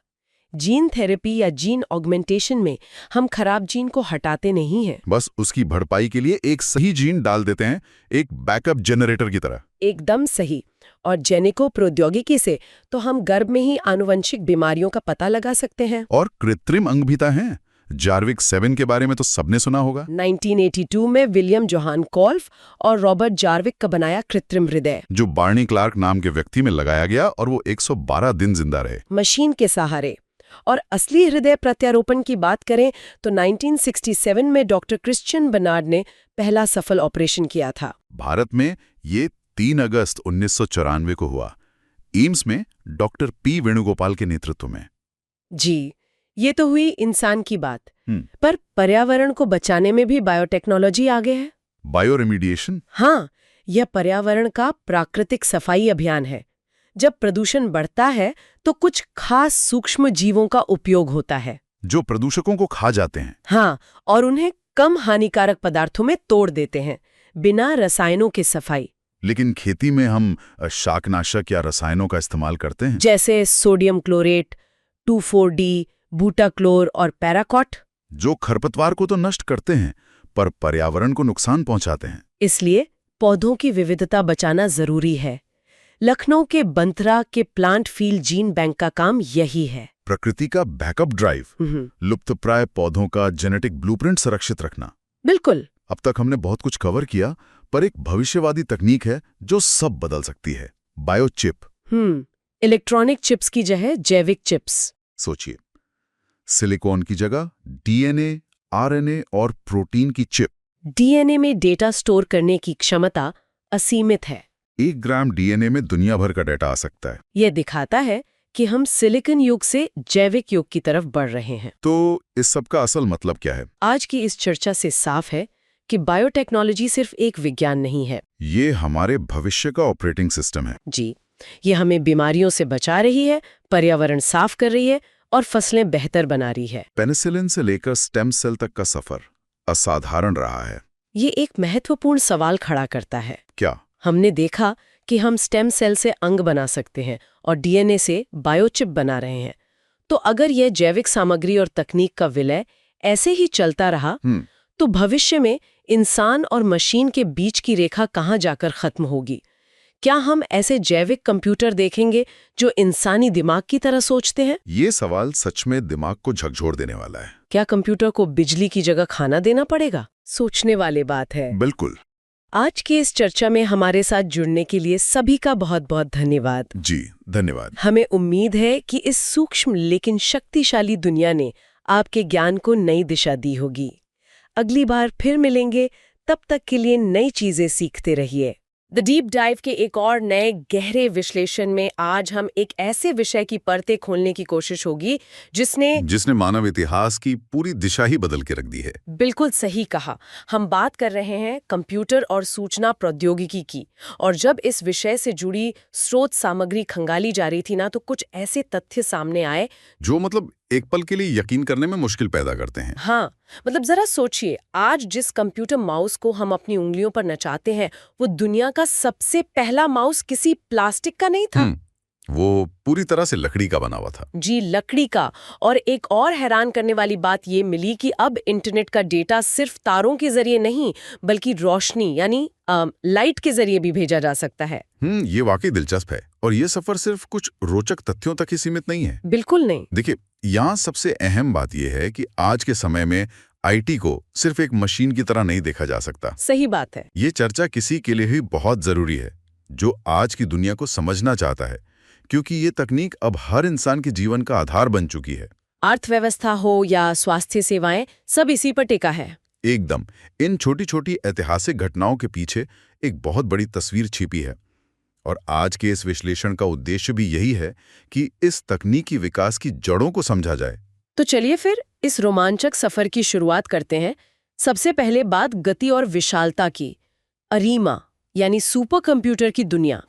Speaker 2: जीन थेरेपी या जीन ऑगमेंटेशन में हम खराब जीन को हटाते नहीं हैं।
Speaker 4: बस उसकी भरपाई के लिए एक सही जीन डाल देते हैं, एक बैकअप जनरेटर की तरह।
Speaker 2: एकदम सही। और जेनेको प्रौद्योगिकी से तो हम गर्भ में ही आनुवंशिक बीमारियों का पता लगा सकते हैं।
Speaker 4: और कृत्रिम अंग भी हैं। जार्विक 7 के बारे में तो सबने सुना होगा।
Speaker 2: 1982 में विलियम जोहान कोल्फ और रॉबर्ट जार्विक का बनाया कृत्रिम हृदय,
Speaker 4: जो बार्नी क्लार्क नाम के व्यक्ति में लगाया गया और वो 112 दिन जिंदा रहे,
Speaker 2: मशीन के सहारे। और असली हृदय प्रत्यारोपण की बात करें तो 1967 में डॉक्टर क्रिश्चियन बर्नार्ड ने पहला सफल ऑपरेशन किया था।
Speaker 4: भारत में ये 3 अगस्त 1994 को हुआ, एम्स में डॉक्टर पी वेणुगोपाल के नेतृत्व में।
Speaker 2: जी, ये तो हुई इंसान की बात, पर पर्यावरण को बचाने में भी बायोटेक्नोलॉजी आगे है।
Speaker 4: Bio remediation?
Speaker 2: हाँ, यह पर्यावरण का प्राकृतिक सफाई अभियान है। जब प्रदूषण बढ़ता है तो कुछ खास सूक्ष्म जीवों का उपयोग होता है
Speaker 4: जो प्रदूषकों को खा जाते हैं।
Speaker 2: हाँ, और उन्हें कम हानिकारक पदार्थों में तोड़ देते हैं, बिना रसायनों के सफाई।
Speaker 4: लेकिन खेती में हम शाकनाशक या रसायनों का इस्तेमाल करते हैं,
Speaker 2: जैसे सोडियम क्लोरेट, 2,4-D, बूटाक्लोर और पैराकॉट,
Speaker 4: जो खरपतवार को तो नष्ट करते हैं पर पर्यावरण को नुकसान पहुंचाते हैं।
Speaker 2: इसलिए पौधों की विविधता बचाना जरूरी है। लखनऊ के बंतरा के प्लांट फील्ड जीन बैंक का काम यही है।
Speaker 4: प्रकृति का बैकअप ड्राइव, लुप्तप्राय पौधों का जेनेटिक ब्लूप्रिंट सुरक्षित रखना।
Speaker 2: बिल्कुल।
Speaker 4: अब तक हमने बहुत कुछ कवर किया, पर एक भविष्यवादी तकनीक है जो सब बदल सकती है, बायोचिप।
Speaker 2: इलेक्ट्रॉनिक चिप्स की जगह जैविक चिप्स।
Speaker 4: सोचिए, सिलिकॉन की जगह डीएनए, आरएनए और प्रोटीन की चिप।
Speaker 2: डीएनए में डेटा स्टोर करने की क्षमता असीमित है।
Speaker 4: 1 ग्राम डीएनए में दुनिया भर का डेटा आ सकता है।
Speaker 2: यह दिखाता है कि हम सिलिकॉन युग से जैविक युग की तरफ बढ़ रहे हैं।
Speaker 4: तो इस सब का असल मतलब क्या है?
Speaker 2: आज की इस चर्चा से साफ है कि बायोटेक्नोलॉजी सिर्फ एक विज्ञान नहीं है।
Speaker 4: ये हमारे भविष्य का ऑपरेटिंग सिस्टम है।
Speaker 2: जी, ये हमें बीमारियों से बचा रही है, पर्यावरण साफ कर रही है और फसलें बेहतर बना रही है।
Speaker 4: पेनिसिलिन से लेकर स्टेम सेल तक का सफर असाधारण रहा है।
Speaker 2: ये एक महत्वपूर्ण सवाल खड़ा करता है।
Speaker 4: क्या?
Speaker 2: हमने देखा कि हम स्टेम सेल से अंग बना सकते हैं और डीएनए से बायोचिप बना रहे हैं। तो अगर यह जैविक सामग्री और तकनीक का विलय ऐसे ही चलता रहा तो भविष्य में इंसान और मशीन के बीच की रेखा कहाँ जाकर खत्म होगी? क्या हम ऐसे जैविक कंप्यूटर देखेंगे जो इंसानी दिमाग की तरह सोचते हैं?
Speaker 4: ये सवाल सच में दिमाग को झकझोर देने वाला है।
Speaker 2: क्या कंप्यूटर को बिजली की जगह खाना देना पड़ेगा? सोचने वाली बात है।
Speaker 4: बिल्कुल।
Speaker 2: आज की इस चर्चा में हमारे साथ जुड़ने के लिए सभी का बहुत बहुत धन्यवाद।
Speaker 4: जी, धन्यवाद।
Speaker 2: हमें उम्मीद है कि इस सूक्ष्म लेकिन शक्तिशाली दुनिया ने आपके ज्ञान को नई दिशा दी होगी। अगली बार फिर मिलेंगे, तब तक के लिए नई चीजें सीखते रहिए। द डीप डाइव के एक और नए गहरे विश्लेषण में आज हम एक ऐसे विषय की परतें खोलने की कोशिश होगी जिसने
Speaker 4: मानव इतिहास की पूरी दिशा ही बदल के रख दी है।
Speaker 2: बिल्कुल सही कहा। हम बात कर रहे हैं कंप्यूटर और सूचना प्रौद्योगिकी की। और जब इस विषय से जुड़ी स्रोत सामग्री खंगाली जा रही थी ना, तो कुछ ऐसे तथ्य सामने आए
Speaker 4: जो एक पल के लिए यकीन करने में मुश्किल पैदा करते हैं।
Speaker 2: हाँ, जरा सोचिए, आज जिस कंप्यूटर माउस को हम अपनी उंगलियों पर नचाते हैं, वो दुनिया का सबसे पहला माउस किसी प्लास्टिक का नहीं था।
Speaker 4: वो पूरी तरह से लकड़ी का बना हुआ था।
Speaker 2: जी, लकड़ी का। और एक और हैरान करने वाली बात ये मिली कि अब इंटरनेट का डेटा सिर्फ तारों के जरिए नहीं, बल्कि रोशनी यानी लाइट के जरिए भी भेजा जा सकता है।
Speaker 4: ये वाकई दिलचस्प है। और ये सफर सिर्फ कुछ रोचक तथ्यों तक ही सीमित नहीं है।
Speaker 2: बिल्कुल नहीं।
Speaker 4: देखिए, यहाँ सबसे अहम बात यह है कि आज के समय में आईटी को सिर्फ एक मशीन की तरह नहीं देखा जा सकता।
Speaker 2: सही बात है।
Speaker 4: ये चर्चा किसी के लिए ही बहुत जरूरी है जो आज की दुनिया को समझना चाहता है, क्योंकि ये तकनीक अब हर इंसान के जीवन का आधार बन चुकी है।
Speaker 2: अर्थव्यवस्था हो या स्वास्थ्य सेवाएं, सब इसी पर टिका है।
Speaker 1: एकदम। इन छोटी छोटी ऐतिहासिक घटनाओं के पीछे एक बहुत बड़ी तस्वीर छिपी है। और आज के इस विश्लेषण का उद्देश्य भी यही है कि इस तकनीकी विकास की जड़ों को समझा जाए।
Speaker 2: तो चलिए फिर इस रोमांचक सफर की शुरुआत करते हैं। सबसे पहले बात गति और विशालता की। अरीमा यानी सुपर कंप्यूटर की दुनिया।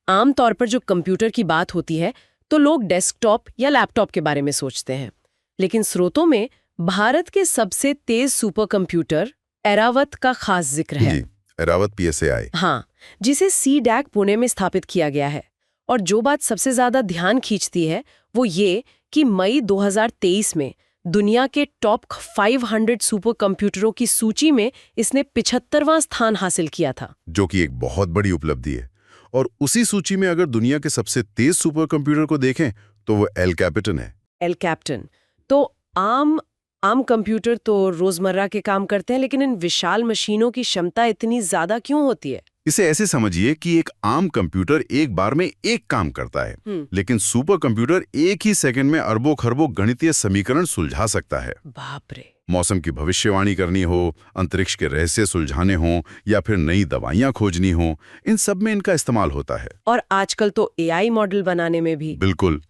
Speaker 2: आमतौर पर जो कंप्यूटर की बात होती है तो लोग डेस्कटॉप या लैपटॉप के बारे में सोचते हैं, लेकिन स्रोतों में भारत के सबसे तेज सुपर कंप्यूटर एरावत का खास जिक्र है।
Speaker 1: जी, एरावत PSAI।
Speaker 2: हाँ, जिसे CDAC पुणे में स्थापित किया गया है। और जो बात सबसे ज्यादा ध्यान खींचती है वो ये कि मई 2023 में दुनिया के टॉप 500 सुपर कंप्यूटरों की सूची में इसने 75वां स्थान हासिल किया था,
Speaker 1: जो कि एक बहुत बड़ी उपलब्धि है। और उसी सूची में अगर दुनिया के सबसे तेज सुपर कंप्यूटर को देखें तो वो एल कैपिटन है।
Speaker 2: L captain. तो आम कंप्यूटर तो रोजमर्रा के काम करते हैं, लेकिन इन विशाल मशीनों की क्षमता इतनी ज्यादा क्यों होती है?
Speaker 1: इसे ऐसे समझिए कि एक आम कंप्यूटर एक बार में एक काम करता है, लेकिन सुपर कंप्यूटर एक ही सेकंड में अरबों खरबों गणितीय समीकरण सुलझा सकता है।
Speaker 2: बाप रे।
Speaker 1: मौसम की भविष्यवाणी करनी हो, अंतरिक्ष के रहस्य सुलझाने हों या फिर नई दवाइयां खोजनी हों, इन सब में इनका इस्तेमाल होता है।
Speaker 2: और आजकल तो AI मॉडल बनाने में भी।
Speaker 1: बिल्कुल।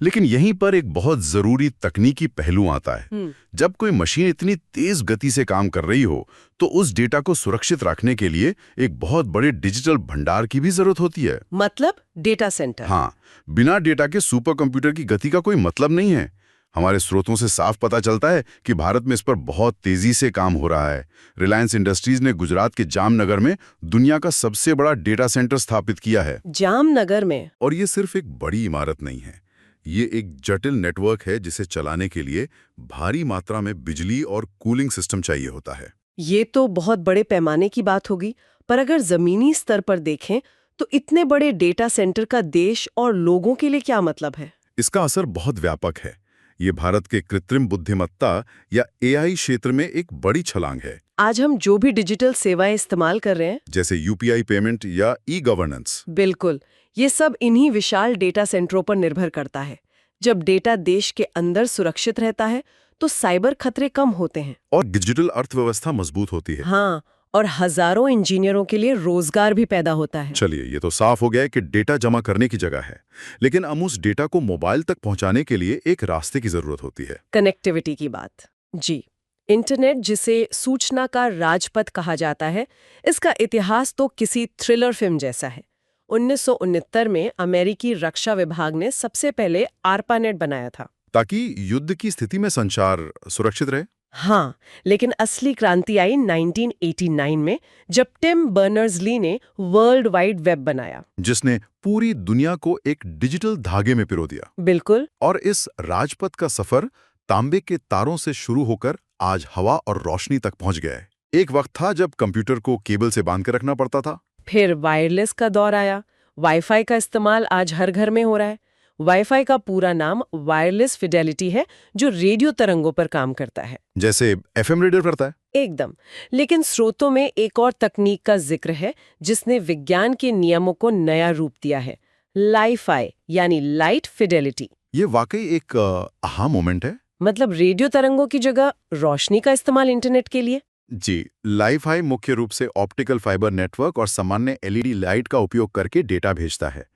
Speaker 1: लेकिन यहीं पर एक बहुत जरूरी तकनीकी पहलू आता है। जब कोई मशीन इतनी तेज गति से काम कर रही हो तो उस डेटा को सुरक्षित रखने के लिए एक बहुत बड़े डिजिटल भंडार की भी जरूरत होती है।
Speaker 2: मतलब डेटा सेंटर।
Speaker 1: हाँ, बिना डेटा के सुपर कंप्यूटर की गति का कोई मतलब नहीं है। हमारे स्रोतों से साफ पता चलता है कि भारत में इस पर बहुत तेजी से काम हो रहा है। रिलायंस इंडस्ट्रीज ने गुजरात के जामनगर में दुनिया का सबसे बड़ा डेटा सेंटर स्थापित किया है।
Speaker 2: जामनगर में?
Speaker 1: और ये सिर्फ एक बड़ी इमारत नहीं है, ये एक जटिल नेटवर्क है जिसे चलाने के लिए भारी मात्रा में बिजली और कूलिंग सिस्टम चाहिए होता है।
Speaker 2: ये तो बहुत बड़े पैमाने की बात होगी, पर अगर जमीनी स्तर पर देखें तो इतने बड़े डेटा सेंटर का देश और लोगों के लिए क्या मतलब है?
Speaker 1: इसका असर बहुत व्यापक है। ये भारत के कृत्रिम बुद्धिमत्ता या AI क्षेत्र में एक बड़ी छलांग है।
Speaker 2: आज हम जो भी डिजिटल सेवाएं इस्तेमाल कर रहे हैं,
Speaker 1: जैसे UPI पेमेंट या ई-गवर्नेंस,
Speaker 2: बिल्कुल, ये सब इन्हीं विशाल डेटा सेंटरों पर निर्भर करता है। जब डेटा देश के अंदर सुरक्षित रहता है तो साइबर खतरे कम होते हैं
Speaker 1: और डिजिटल अर्थव्यवस्था मजबूत होती है।
Speaker 2: हाँ, और हजारों इंजीनियरों के लिए रोजगार भी पैदा होता है।
Speaker 1: चलिए, ये तो साफ हो गया है कि डेटा जमा करने की जगह है, लेकिन अब उस डेटा को मोबाइल तक पहुंचाने के लिए एक रास्ते की जरूरत होती है।
Speaker 2: कनेक्टिविटी की बात। जी, इंटरनेट, जिसे सूचना का राजपथ कहा जाता है, इसका इतिहास तो किसी थ्रिलर फिल्म जैसा है। 1969 में अमेरिकी रक्षा विभाग ने सबसे पहले ARPANET बनाया था,
Speaker 1: ताकि युद्ध की स्थिति में संचार सुरक्षित रहे।
Speaker 2: हाँ, लेकिन असली क्रांति आई 1989 में, जब टिम बर्नर्स-ली ने वर्ल्ड वाइड वेब बनाया,
Speaker 1: जिसने पूरी दुनिया को एक डिजिटल धागे में पिरो दिया।
Speaker 2: बिल्कुल।
Speaker 1: और इस राजपथ का सफर तांबे के तारों से शुरू होकर आज हवा और रोशनी तक पहुंच गया है। एक वक्त था जब कंप्यूटर को केबल से बांध कर रखना पड़ता था।
Speaker 2: फिर वायरलेस का दौर आया। वाईफाई का इस्तेमाल आज हर घर में हो रहा है। वाईफाई का पूरा नाम वायरलेस फिडेलिटी है, जो रेडियो तरंगों पर काम करता है,
Speaker 1: जैसे FM रेडियो करता है।
Speaker 2: एकदम। लेकिन स्रोतों में एक और तकनीक का जिक्र है जिसने विज्ञान के नियमों को नया रूप दिया है, लाइफाई यानी लाइट फिडेलिटी।
Speaker 1: ये वाकई एक आहा मोमेंट है।
Speaker 2: मतलब रेडियो तरंगों की जगह रोशनी का इस्तेमाल इंटरनेट के लिए।
Speaker 1: जी, लाइफाई मुख्य रूप से ऑप्टिकल फाइबर नेटवर्क और सामान्य LED लाइट का उपयोग करके डेटा भेजता है।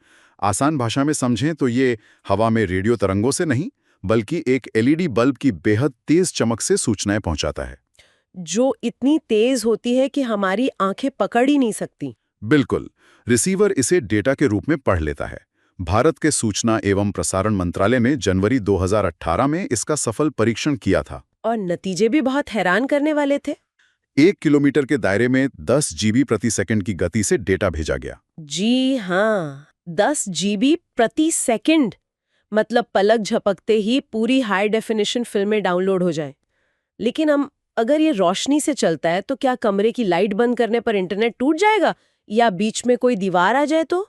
Speaker 1: आसान भाषा में समझें तो ये हवा में रेडियो तरंगों से नहीं, बल्कि एक LED बल्ब की बेहद तेज चमक से सूचनाएं पहुंचाता है,
Speaker 2: जो इतनी तेज होती है कि हमारी आंखें पकड़ ही नहीं सकती।
Speaker 1: बिल्कुल। रिसीवर इसे डेटा के रूप में पढ़ लेता है। भारत के सूचना एवं प्रसारण मंत्रालय में जनवरी 2018 में इसका सफल परीक्षण किया था।
Speaker 2: और नतीजे भी बहुत हैरान करने वाले थे।
Speaker 1: 1 किलोमीटर के दायरे में 10 GB प्रति सेकंड की गति से डेटा भेजा गया।
Speaker 2: जी हाँ, 10 GB प्रति सेकंड। मतलब पलक झपकते ही पूरी हाई डेफिनेशन फिल्में डाउनलोड हो जाएं। लेकिन अगर ये रोशनी से चलता है तो क्या कमरे की लाइट बंद करने पर इंटरनेट टूट जाएगा, या बीच में कोई दीवार आ जाए तो?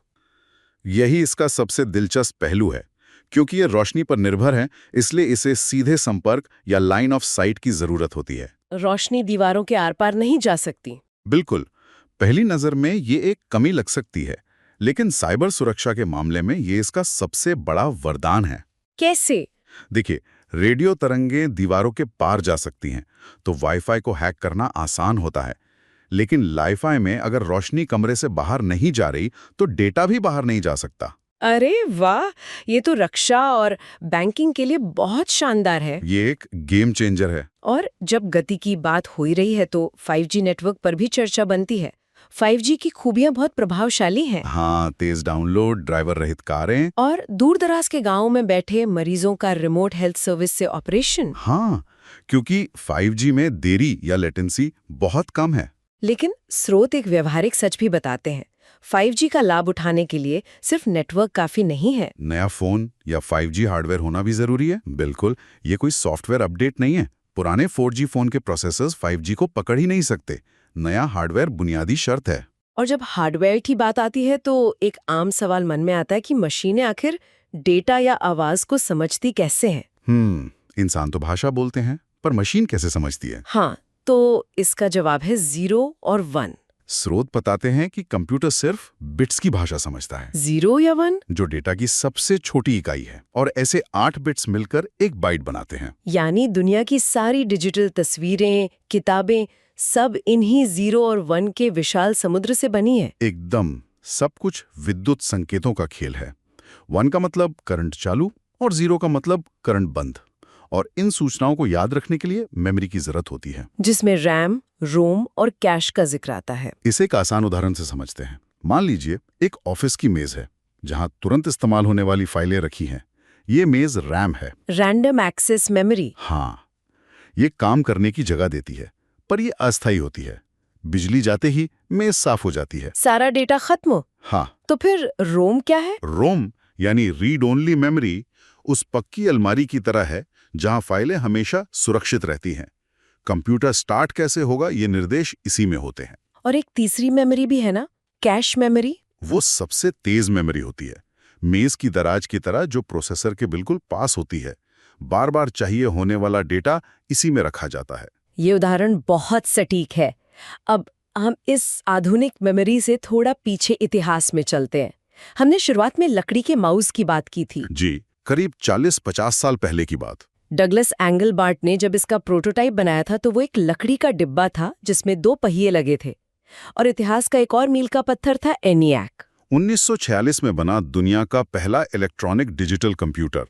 Speaker 1: यही इसका सबसे दिलचस्प पहलू है। क्योंकि ये रोशनी पर निर्भर है, इसलिए इसे सीधे संपर्क या लाइन ऑफ साइट की जरूरत होती है।
Speaker 2: रोशनी दीवारों के आर पार नहीं जा सकती।
Speaker 1: बिल्कुल। पहली नजर में ये एक कमी लग सकती है, लेकिन साइबर सुरक्षा के मामले में ये इसका सबसे बड़ा वरदान है।
Speaker 2: कैसे?
Speaker 1: देखिए,
Speaker 4: रेडियो तरंगें दीवारों के पार जा सकती हैं, तो वाईफाई को हैक करना आसान होता है। लेकिन लाईफाई में अगर रोशनी कमरे से बाहर नहीं जा रही तो डेटा भी बाहर नहीं जा सकता।
Speaker 2: अरे वाह, ये तो रक्षा और बैंकिंग के लिए बहुत शानदार है।
Speaker 4: ये एक गेम चेंजर है।
Speaker 2: और जब गति की बात हो ही रही है तो 5G नेटवर्क पर भी चर्चा बनती है। 5G की खूबियां बहुत प्रभावशाली हैं।
Speaker 4: हाँ, तेज डाउनलोड, ड्राइवर रहित कारें।
Speaker 2: और दूर दराज के गांवों में बैठे मरीजों का रिमोट हेल्थ सर्विस से ऑपरेशन।
Speaker 4: हाँ, क्योंकि 5G में देरी या लेटेंसी बहुत कम है।
Speaker 2: लेकिन स्रोत एक व्यवहारिक सच भी बताते हैं। 5G का लाभ उठाने के लिए सिर्फ नेटवर्क काफी नहीं है।
Speaker 4: नया फोन या 5G हार्डवेयर होना भी जरूरी है। बिल्कुल, ये कोई सॉफ्टवेयर अपडेट नहीं है। पुराने 4G फोन के प्रोसेसर्स 5G को पकड़ ही नहीं सकते। नया हार्डवेयर बुनियादी शर्त है।
Speaker 2: और जब हार्डवेयर की बात आती है तो एक आम सवाल मन में आता है कि मशीनें आखिर डेटा या आवाज को समझती कैसे हैं?
Speaker 4: इंसान तो भाषा बोलते हैं, पर मशीन कैसे समझती है?
Speaker 2: हाँ, तो इसका जवाब है 0 और 1।
Speaker 4: स्रोत बताते हैं कि कंप्यूटर सिर्फ बिट्स की भाषा समझता है,
Speaker 2: 0 या 1,
Speaker 4: जो डेटा की सबसे छोटी इकाई है, और ऐसे 8 बिट्स मिलकर एक बाइट बनाते हैं।
Speaker 2: यानी दुनिया की सारी डिजिटल तस्वीरें, किताबें सब इन्हीं 0 और 1 के विशाल समुद्र से बनी है।
Speaker 4: एकदम, सब कुछ विद्युत संकेतों का खेल है। 1 का मतलब करंट चालू और 0 का मतलब करंट बंद। और इन सूचनाओं को याद रखने के लिए मेमोरी की जरूरत होती है,
Speaker 2: जिसमें रैम, रोम और कैश का जिक्र आता है।
Speaker 4: इसे एक आसान उदाहरण से समझते हैं। मान लीजिए एक ऑफिस की मेज है जहां तुरंत इस्तेमाल होने वाली फाइलें रखी हैं। ये मेज रैम है।
Speaker 2: Random access memory.
Speaker 4: हाँ, ये काम करने की जगह देती है, पर ये अस्थायी होती है। बिजली जाते ही मेज साफ हो जाती है।
Speaker 2: सारा डेटा खत्म।
Speaker 4: हाँ,
Speaker 2: तो फिर रोम क्या है?
Speaker 4: रोम यानी रीड ओनली मेमोरी उस पक्की अलमारी की तरह है जहां फाइलें हमेशा सुरक्षित रहती हैं। कंप्यूटर स्टार्ट कैसे होगा, ये निर्देश इसी में होते हैं।
Speaker 2: और एक तीसरी मेमोरी भी है ना, कैश मेमोरी।
Speaker 4: वो सबसे तेज मेमोरी होती है, मेज की दराज की तरह जो प्रोसेसर के बिल्कुल पास होती है। बार बार चाहिए होने वाला डेटा इसी में रखा जाता है।
Speaker 2: ये उदाहरण बहुत सटीक है। अब हम इस आधुनिक मेमोरी से थोड़ा पीछे इतिहास में चलते हैं। हमने शुरुआत में लकड़ी के माउस की बात की थी।
Speaker 4: जी, करीब 40-50 साल पहले की बात।
Speaker 2: डगलस एंगलबार्ट ने जब इसका प्रोटोटाइप बनाया था तो वो एक लकड़ी का डिब्बा था जिसमें 2 पहिए लगे थे। और इतिहास का एक और मील का पत्थर था ENIAC।
Speaker 4: 1946 में बना दुनिया का पहला इलेक्ट्रॉनिक डिजिटल कंप्यूटर।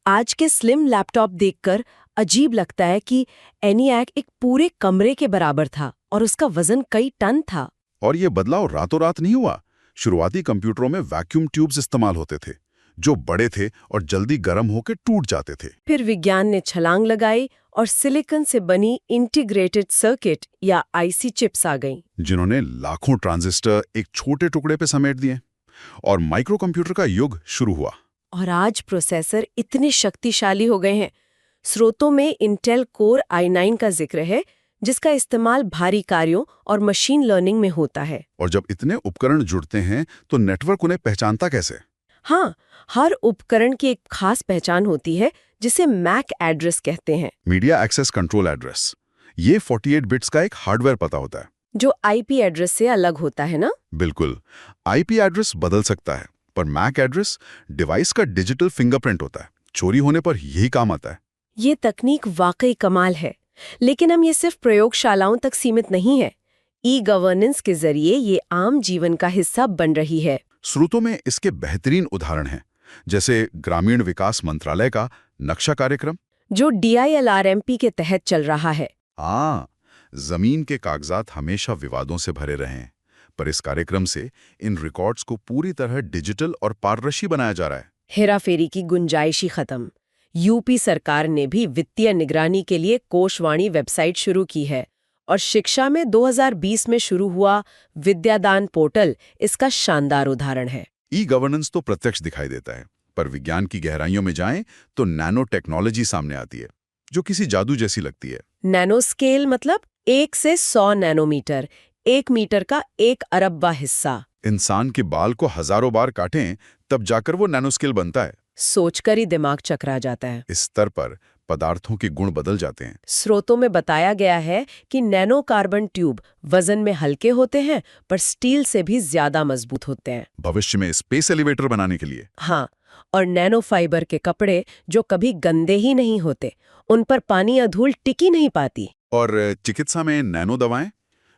Speaker 2: आज के स्लिम लैपटॉप देखकर अजीब लगता है कि ENIAC एक पूरे कमरे के बराबर था और उसका वजन कई टन था।
Speaker 4: और ये बदलाव रातों रात नहीं हुआ। शुरुआती कंप्यूटरों में वैक्यूम ट्यूब्स इस्तेमाल होते थे, जो बड़े थे और जल्दी गर्म होकर टूट जाते थे।
Speaker 2: फिर विज्ञान ने छलांग लगाई और सिलिकॉन से बनी इंटीग्रेटेड सर्किट या IC चिप्स आ गईं,
Speaker 4: जिन्होंने लाखों ट्रांजिस्टर एक छोटे टुकड़े पे समेट दिए और माइक्रो कंप्यूटर का युग शुरू हुआ।
Speaker 2: और आज प्रोसेसर इतने शक्तिशाली हो गए हैं। स्रोतों में इंटेल कोर i9 का जिक्र है, जिसका इस्तेमाल भारी कार्यों और मशीन लर्निंग में होता है।
Speaker 4: और जब इतने उपकरण जुड़ते हैं तो नेटवर्क उन्हें पहचानता कैसे?
Speaker 2: हाँ, हर उपकरण की एक खास पहचान होती है जिसे मैक एड्रेस कहते हैं।
Speaker 4: Media access control address. ये 48 बिट्स का एक हार्डवेयर पता होता है,
Speaker 2: जो IP एड्रेस से अलग होता है ना?
Speaker 4: बिल्कुल। IP एड्रेस बदल सकता है, पर मैक एड्रेस डिवाइस का डिजिटल फिंगरप्रिंट होता है। चोरी होने पर यही काम आता है।
Speaker 2: ये तकनीक वाकई कमाल है, लेकिन हम ये सिर्फ प्रयोगशालाओं तक सीमित नहीं है। ई-गवर्नेंस के जरिए ये आम जीवन का हिस्सा बन रही है।
Speaker 4: स्रोतों में इसके बेहतरीन उदाहरण हैं, जैसे ग्रामीण विकास मंत्रालय का नक्शा कार्यक्रम,
Speaker 2: जो DILRMP के तहत चल रहा है।
Speaker 4: हाँ, जमीन के कागजात हमेशा विवादों से भरे रहे हैं, पर इस कार्यक्रम से इन रिकॉर्ड्स को पूरी तरह डिजिटल और पारदर्शी बनाया जा रहा है।
Speaker 2: हेराफेरी की गुंजाइश ही खत्म। यूपी सरकार ने भी वित्तीय निगरानी के लिए कोषवाणी वेबसाइट शुरू की है और शिक्षा में 2020 में शुरू हुआ विद्यादान पोर्टल इसका शानदार उदाहरण है।
Speaker 4: ई-गवर्नेंस तो प्रत्यक्ष दिखाई देता है, पर विज्ञान की गहराइयों में जाएं तो नैनो टेक्नोलॉजी सामने आती है, जो किसी जादू जैसी लगती है।
Speaker 2: नैनो स्केल मतलब 1 से 100 नैनोमीटर, 1 मीटर का 1 अरबवा हिस्सा।
Speaker 4: इंसान के बाल को हजारों बार काटें तब जाकर वो नैनो स्केल बनता है।
Speaker 2: सोचकर ही दिमाग चकरा जाता है।
Speaker 4: इस स्तर पर पदार्थों के गुण बदल जाते हैं।
Speaker 2: स्रोतों में बताया गया है कि नैनो कार्बन ट्यूब वजन में हल्के होते हैं पर स्टील से भी ज्यादा मजबूत होते हैं।
Speaker 4: भविष्य में स्पेस एलिवेटर बनाने के लिए।
Speaker 2: हाँ, और नैनो फाइबर के कपड़े जो कभी गंदे ही नहीं होते, उन पर पानी या धूल टिकी नहीं पाती।
Speaker 4: और चिकित्सा में नैनो दवाएं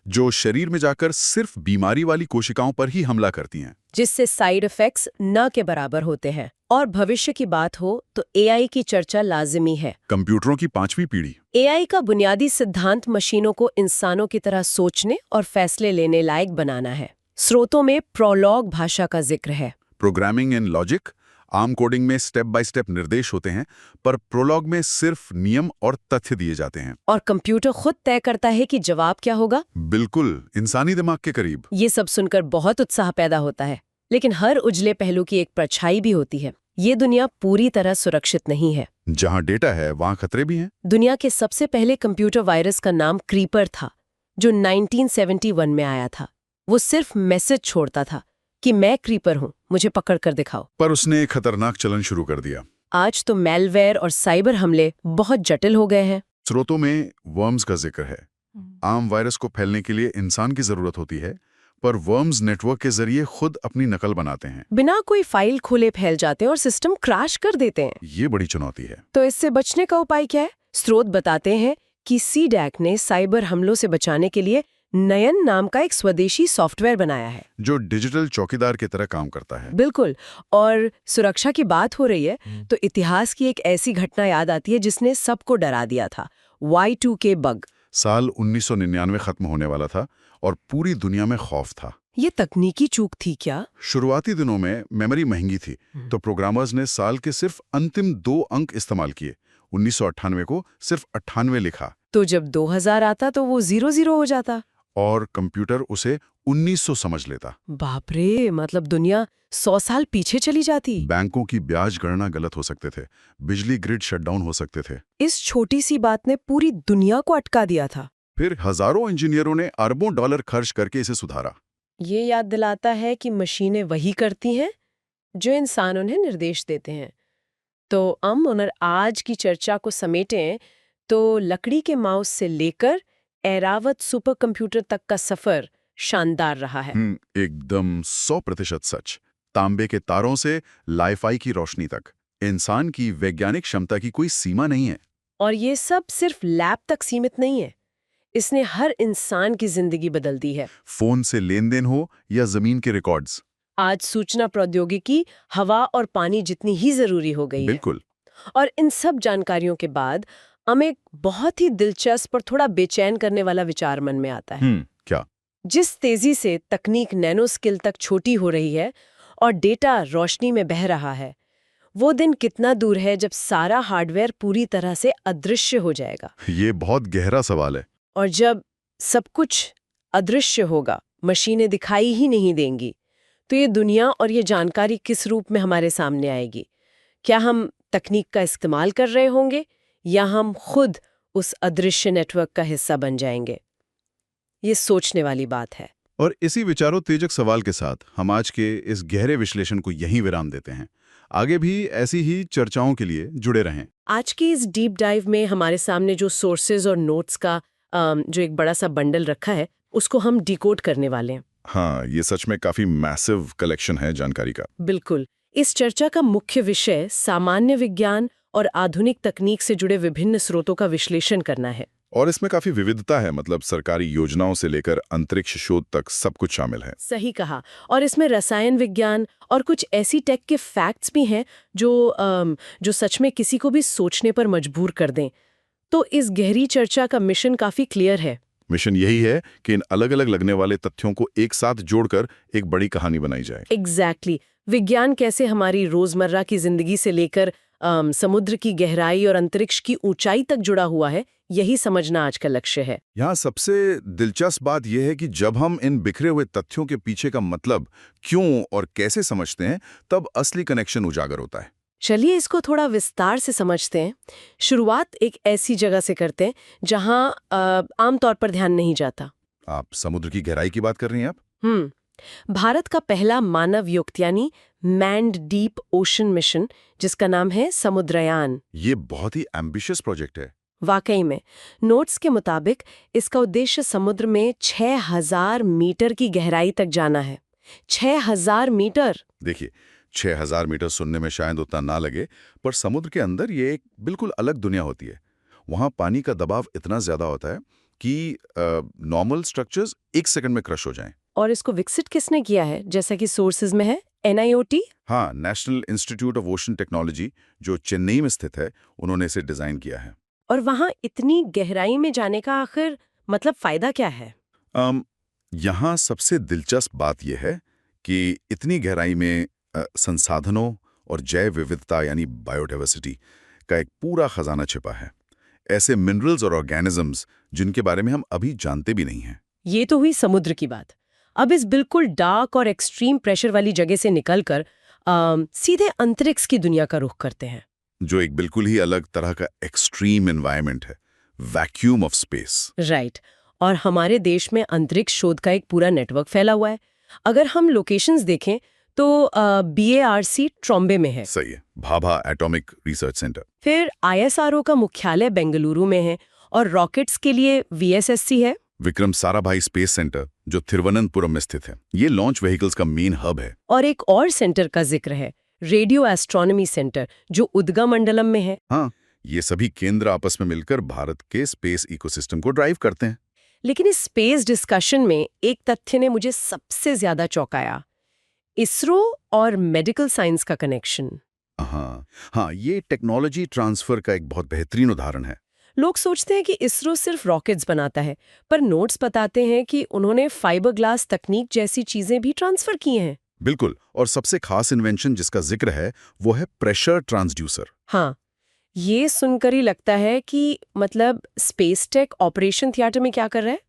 Speaker 4: जो शरीर में जाकर सिर्फ बीमारी वाली कोशिकाओं पर ही हमला करती हैं।
Speaker 2: जिससे साइड इफेक्ट्स न के बराबर होते हैं। और भविष्य की बात हो तो एआई की चर्चा लाजिमी है।
Speaker 4: कंप्यूटरों की 5वीं पीढ़ी।
Speaker 2: एआई का बुनियादी सिद्धांत मशीनों को इंसानों की तरह सोचने और फैसले लेने लायक बनाना है। स्रोतों में प्रोलॉग भाषा का जिक्र है।
Speaker 4: Programming in logic, arm coding में स्टेप बाय स्टेप निर्देश होते हैं, पर प्रोलॉग में सिर्फ नियम और तथ्य दिए जाते हैं।
Speaker 2: और कंप्यूटर खुद तय करता है कि जवाब क्या होगा।
Speaker 4: बिल्कुल इंसानी दिमाग के करीब।
Speaker 2: ये सब सुनकर बहुत उत्साह पैदा होता है, लेकिन हर उजले पहलू की एक परछाई भी होती है। ये दुनिया पूरी तरह सुरक्षित नहीं है।
Speaker 4: जहां डेटा है वहां खतरे भी हैं।
Speaker 2: दुनिया के सबसे पहले कंप्यूटर वायरस का नाम क्रीपर था, जो 1971 में आया था। वो सिर्फ मैसेज छोड़ता था कि मैं क्रीपर हूं, मुझे पकड़ कर दिखाओ।
Speaker 4: पर उसने एक खतरनाक चलन शुरू कर दिया।
Speaker 2: आज तो मैलवेयर और साइबर हमले बहुत जटिल हो गए हैं।
Speaker 4: स्रोतों में वर्म्स का जिक्र है। आम वायरस को फैलने के लिए इंसान की जरूरत होती है, पर वर्म्स नेटवर्क के जरिए खुद अपनी नकल बनाते हैं।
Speaker 2: बिना कोई फाइल खोले फैल जाते हैं और सिस्टम क्रैश कर देते हैं।
Speaker 4: ये बड़ी चुनौती है।
Speaker 2: तो इससे बचने का उपाय क्या है? स्रोत बताते हैं कि सीडैक ने साइबर हमलों से बचाने के लिए नयन नाम का एक स्वदेशी सॉफ्टवेयर बनाया है,
Speaker 4: जो डिजिटल चौकीदार की तरह काम करता है।
Speaker 2: बिल्कुल। और सुरक्षा की बात हो रही है तो इतिहास की एक ऐसी घटना याद आती है जिसने सबको डरा दिया था, Y2K बग।
Speaker 4: साल 1999 खत्म होने वाला था और पूरी दुनिया में खौफ था।
Speaker 2: ये तकनीकी चूक थी क्या?
Speaker 4: शुरुआती दिनों में मेमोरी महंगी थी, तो प्रोग्रामर्स ने साल के सिर्फ अंतिम 2 अंक इस्तेमाल किए। 1998 को सिर्फ 98 लिखा।
Speaker 2: तो जब 2000 आता तो वो 00 हो जाता।
Speaker 4: और कंप्यूटर उसे 1900 समझ लेता।
Speaker 2: बाप रे, मतलब दुनिया 100 साल पीछे चली जाती।
Speaker 4: बैंकों की ब्याज गणना गलत हो सकते थे, बिजली ग्रिड शटडाउन हो सकते थे।
Speaker 2: इस छोटी सी बात ने पूरी दुनिया को अटका दिया था।
Speaker 4: फिर हजारों इंजीनियरों ने अरबों डॉलर खर्च करके इसे सुधारा।
Speaker 2: ये याद दिलाता है कि मशीनें वही करती हैं जो इंसान उन्हें निर्देश देते हैं। तो हम आज की चर्चा को समेटें तो लकड़ी के माउस से लेकर ऐरावत सुपर कंप्यूटर तक का सफर शानदार रहा है।
Speaker 4: एकदम 100% सच। तांबे के तारों से लाईफाई की रोशनी तक इंसान की वैज्ञानिक क्षमता की कोई सीमा नहीं है।
Speaker 2: और ये सब सिर्फ लैब तक सीमित नहीं है, इसने हर इंसान की जिंदगी बदल दी है।
Speaker 4: फोन से लेन देन हो या जमीन के रिकॉर्ड्स,
Speaker 2: आज सूचना प्रौद्योगिकी हवा और पानी जितनी ही जरूरी हो गई है।
Speaker 4: बिल्कुल।
Speaker 2: और इन सब जानकारियों के बाद हमें एक बहुत ही दिलचस्प और थोड़ा बेचैन करने वाला विचार मन में आता है।
Speaker 4: क्या?
Speaker 2: जिस तेजी से तकनीक नैनो स्केल तक छोटी हो रही है और डेटा रोशनी में बह रहा है, वो दिन कितना दूर है जब सारा हार्डवेयर पूरी तरह से अदृश्य हो जाएगा?
Speaker 4: ये बहुत गहरा सवाल है।
Speaker 2: और जब सब कुछ अदृश्य होगा, मशीनें दिखाई ही नहीं देंगी, तो ये दुनिया और ये जानकारी किस रूप में हमारे सामने आएगी? क्या हम तकनीक का इस्तेमाल कर रहे होंगे या हम खुद उस अदृश्य नेटवर्क का हिस्सा बन जाएंगे? ये सोचने वाली बात है।
Speaker 4: और इसी विचारोत्तेजक सवाल के साथ हम आज के इस गहरे विश्लेषण को यहीं विराम देते हैं। आगे भी ऐसी ही चर्चाओं के लिए जुड़े रहें।
Speaker 2: आज की इस डीप डाइव में हमारे सामने जो सोर्सेज और नोट्स का जो एक बड़ा सा बंडल रखा है, उसको हम डिकोड करने वाले हैं।
Speaker 4: हाँ, ये सच में काफी मैसिव कलेक्शन है जानकारी का।
Speaker 2: बिल्कुल। इस चर्चा का मुख्य विषय सामान्य विज्ञान और आधुनिक तकनीक से जुड़े विभिन्न स्रोतों का विश्लेषण करना है।
Speaker 4: और इसमें काफी विविधता है, मतलब सरकारी योजनाओं से लेकर अंतरिक्ष शोध तक सब कुछ शामिल है।
Speaker 2: सही कहा। और इसमें रसायन विज्ञान और कुछ ऐसी टेक के फैक्ट्स भी हैं जो सच में किसी को भी सोचने पर मजबूर कर दें। तो इस गहरी चर्चा का मिशन काफी क्लियर है।
Speaker 4: मिशन यही है कि इन अलग अलग लगने वाले तथ्यों को एक साथ जोड़कर एक बड़ी कहानी बनाई जाए।
Speaker 2: एग्जैक्टली। विज्ञान कैसे हमारी रोजमर्रा की जिंदगी से लेकर समुद्र की गहराई और अंतरिक्ष की ऊंचाई तक जुड़ा हुआ है, यही समझना आज का लक्ष्य है।
Speaker 4: यहाँ सबसे दिलचस्प बात यह है कि जब हम इन बिखरे हुए तथ्यों के पीछे का मतलब क्यों और कैसे समझते हैं, तब असली कनेक्शन उजागर होता है।
Speaker 2: चलिए इसको थोड़ा विस्तार से समझते हैं। शुरुआत एक ऐसी जगह से करते हैं जहां आमतौर पर ध्यान नहीं जाता।
Speaker 4: आप समुद्र की गहराई की बात कर रही हैं आप?
Speaker 2: भारत का पहला मानव युक्त यानी मैन्ड डीप ओशन मिशन, जिसका नाम है समुद्रयान।
Speaker 4: ये बहुत ही एम्बिशियस प्रोजेक्ट है।
Speaker 2: वाकई में। नोट्स के मुताबिक इसका उद्देश्य समुद्र में 6000 मीटर की गहराई तक जाना है। 6000 मीटर।
Speaker 4: देखिए, 6000 मीटर सुनने में शायद उतना ना लगे, पर समुद्र के अंदर ये एक बिल्कुल अलग दुनिया होती है। वहाँ पानी का दबाव इतना ज़्यादा होता है कि नॉर्मल स्ट्रक्चर्स 1 सेकंड में क्रश हो जाएं।
Speaker 2: और इसको विकसित किसने किया है, जैसा कि सोर्सेज में है NIOT?
Speaker 4: हाँ, national institute of ocean technology, जो चेन्नई में स्थित है, उन्होंने इसे डिज़ाइन किया है।
Speaker 2: और वहाँ इतनी गहराई में जाने का आखिर मतलब फायदा क्या है?
Speaker 4: यहाँ सबसे दिलचस्प बात यह है कि इतनी गहराई में संसाधनों और जैव विविधता यानी बायोडाइवर्सिटी का एक पूरा खजाना छिपा है। ऐसे मिनरल्स और ऑर्गेनिजम्स जिनके बारे में हम अभी जानते भी नहीं हैं।
Speaker 2: ये तो हुई समुद्र की बात। अब इस बिल्कुल डार्क और एक्सट्रीम प्रेशर वाली जगह से निकलकर सीधे अंतरिक्ष की दुनिया का रुख करते हैं,
Speaker 4: जो एक बिल्कुल ही अलग तरह का एक्सट्रीम एनवायरनमेंट है, वैक्यूम ऑफ स्पेस।
Speaker 2: राइट। और हमारे देश में अंतरिक्ष शोध का एक पूरा नेटवर्क फैला हुआ है। अगर हम लोकेशंस देखें तो BARC ट्रॉम्बे में है।
Speaker 4: सही है, भाभा एटॉमिक रिसर्च सेंटर।
Speaker 2: फिर ISRO का मुख्यालय बेंगलुरु में है और रॉकेट्स के लिए VSSC है।
Speaker 4: विक्रम साराभाई स्पेस सेंटर जो थिरुवनंतपुरम में स्थित है, ये लॉन्च व्हीकल्स का मेन हब है।
Speaker 2: और एक और सेंटर का जिक्र है, रेडियो एस्ट्रोनॉमी सेंटर, जो उदगमंडलम में है।
Speaker 4: हाँ, ये सभी केंद्र आपस में मिलकर भारत के स्पेस इकोसिस्टम को ड्राइव करते हैं।
Speaker 2: लेकिन इस स्पेस डिस्कशन में एक तथ्य ने मुझे सबसे ज्यादा चौंकाया, इसरो और मेडिकल साइंस का कनेक्शन।
Speaker 4: हाँ, ये टेक्नोलॉजी ट्रांसफर का एक बहुत बेहतरीन उदाहरण है।
Speaker 2: लोग सोचते हैं कि इसरो सिर्फ रॉकेट्स बनाता है, पर नोट्स बताते हैं कि उन्होंने फाइबर ग्लास तकनीक जैसी चीजें भी ट्रांसफर की हैं।
Speaker 4: बिल्कुल, और सबसे खास इन्वेंशन जिसका जिक्र है वो है प्रेशर ट्रांसड्यूसर।
Speaker 2: हाँ, ये सुनकर ही लगता है कि मतलब स्पेस टेक ऑपरेशन थिएटर में क्या कर रहा है।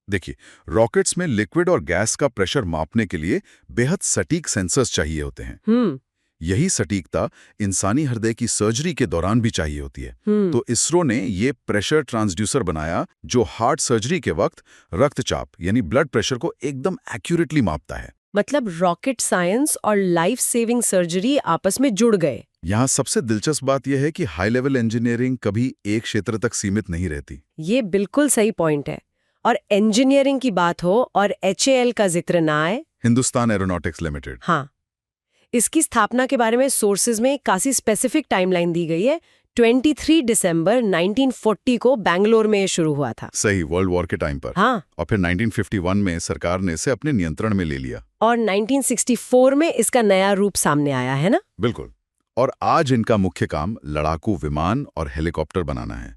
Speaker 4: देखिए, रॉकेट्स में लिक्विड और गैस का प्रेशर मापने के लिए बेहद सटीक सेंसर्स चाहिए होते हैं। यही सटीकता इंसानी हृदय की सर्जरी के दौरान भी चाहिए होती है। तो इसरो ने ये प्रेशर ट्रांसड्यूसर बनाया जो हार्ट सर्जरी के वक्त रक्तचाप यानी ब्लड प्रेशर को एकदम एक्यूरेटली मापता है।
Speaker 2: मतलब रॉकेट साइंस और लाइफ सेविंग सर्जरी आपस में जुड़ गए।
Speaker 4: यहाँ सबसे दिलचस्प बात यह है कि हाई लेवल इंजीनियरिंग कभी एक क्षेत्र तक सीमित नहीं रहती।
Speaker 2: ये बिल्कुल सही पॉइंट है। और इंजीनियरिंग की बात हो और HAL का जिक्र ना आए,
Speaker 4: हिंदुस्तान एरोनॉटिक्स लिमिटेड।
Speaker 2: हाँ, इसकी स्थापना के बारे में सोर्सेज में काफी स्पेसिफिक टाइमलाइन दी गई है। 23 दिसंबर 1940 को बैंगलोर में शुरू हुआ था।
Speaker 4: सही, वर्ल्ड वॉर के टाइम पर।
Speaker 2: हाँ,
Speaker 4: और फिर 1951 में सरकार ने इसे अपने नियंत्रण में ले लिया।
Speaker 2: और 1964 में इसका नया रूप सामने आया है ना।
Speaker 4: बिल्कुल। और आज इनका मुख्य काम लड़ाकू विमान और हेलीकॉप्टर बनाना है।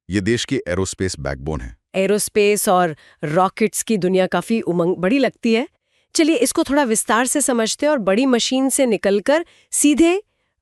Speaker 4: ये देश की एरोस्पेस बैकबोन है।
Speaker 2: एरोस्पेस और रॉकेट्स की दुनिया काफी उमंग बड़ी लगती है। चलिए इसको थोड़ा विस्तार से समझते हैं और बड़ी मशीन से निकलकर सीधे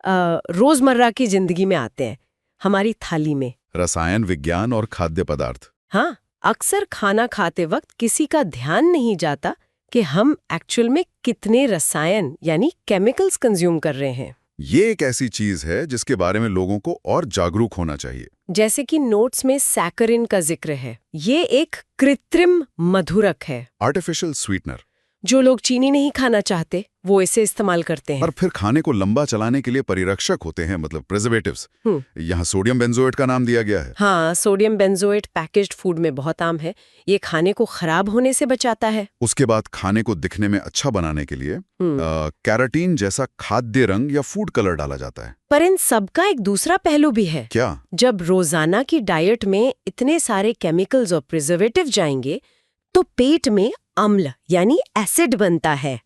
Speaker 2: रोजमर्रा की जिंदगी में आते हैं, हमारी थाली में।
Speaker 4: रसायन विज्ञान और खाद्य पदार्थ।
Speaker 2: हाँ, अक्सर खाना खाते वक्त किसी का ध्यान नहीं जाता कि हम एक्चुअल में कितने रसायन यानी केमिकल्स कंज्यूम कर रहे हैं।
Speaker 4: ये एक ऐसी चीज है जिसके बारे में लोगों को और जागरूक होना चाहिए।
Speaker 2: जैसे कि नोट्स में सैकरिन का जिक्र है। ये एक कृत्रिम मधुरक है,
Speaker 4: आर्टिफिशियल स्वीटनर।
Speaker 2: जो लोग चीनी नहीं खाना चाहते वो इसे इस्तेमाल करते हैं।
Speaker 4: और फिर खाने को लंबा चलाने के लिए परिरक्षक होते हैं, मतलब प्रिजर्वेटिव्स। यहाँ सोडियम बेंजोएट का नाम दिया गया है।
Speaker 2: हाँ, सोडियम बेंजोएट पैकेज्ड फूड में बहुत आम है। ये खाने को खराब होने से बचाता है।
Speaker 4: उसके बाद खाने को दिखने में अच्छा बनाने के लिए कैराटीन जैसा खाद्य रंग या फूड कलर डाला जाता है।
Speaker 2: पर इन सबका एक दूसरा पहलू भी है।
Speaker 4: क्या?
Speaker 2: जब रोजाना की डाइट में इतने सारे केमिकल्स और प्रिजर्वेटिव जाएंगे तो पेट में अम्ल यानी एसिड बनता है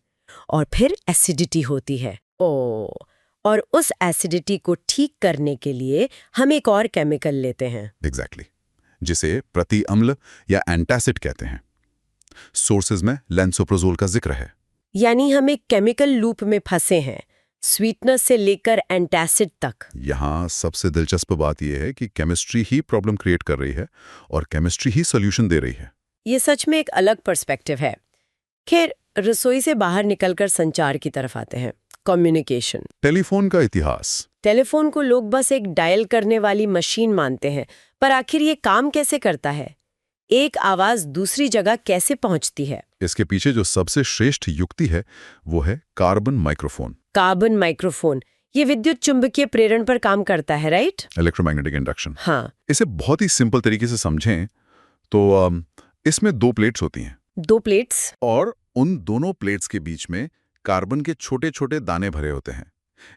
Speaker 2: और फिर एसिडिटी होती है। और उस एसिडिटी को ठीक करने के लिए हम एक और केमिकल लेते हैं।
Speaker 4: एग्जैक्टली, जिसे प्रति अम्ल या एंटासिड कहते हैं। सोर्सेज में लेंसोप्रोजोल का जिक्र है।
Speaker 2: यानी हम एक केमिकल लूप में फंसे हैं, स्वीटनर से लेकर एंटासिड तक।
Speaker 4: यहाँ सबसे दिलचस्प बात यह है कि केमिस्ट्री ही प्रॉब्लम क्रिएट कर रही है और केमिस्ट्री ही सोल्यूशन दे रही है।
Speaker 2: ये सच में एक अलग पर्सपेक्टिव है। खैर, रसोई से बाहर निकलकर संचार की तरफ आते हैं, कम्युनिकेशन।
Speaker 4: टेलीफोन का इतिहास।
Speaker 2: टेलीफोन को लोग बस एक डायल करने वाली मशीन मानते हैं, पर आखिर ये काम कैसे करता है? एक आवाज दूसरी जगह कैसे पहुंचती है?
Speaker 4: इसके पीछे जो सबसे श्रेष्ठ युक्ति है वो है कार्बन माइक्रोफोन।
Speaker 2: कार्बन माइक्रोफोन, ये विद्युत चुंबकीय प्रेरण पर काम करता है, राइट?
Speaker 4: Electromagnetic induction.
Speaker 2: हाँ।
Speaker 4: इसे बहुत ही सिंपल तरीके से समझें तो इसमें 2 प्लेट्स होती हैं।
Speaker 2: 2 प्लेट्स?
Speaker 4: और उन दोनों प्लेट्स के बीच में कार्बन के छोटे छोटे दाने भरे होते हैं।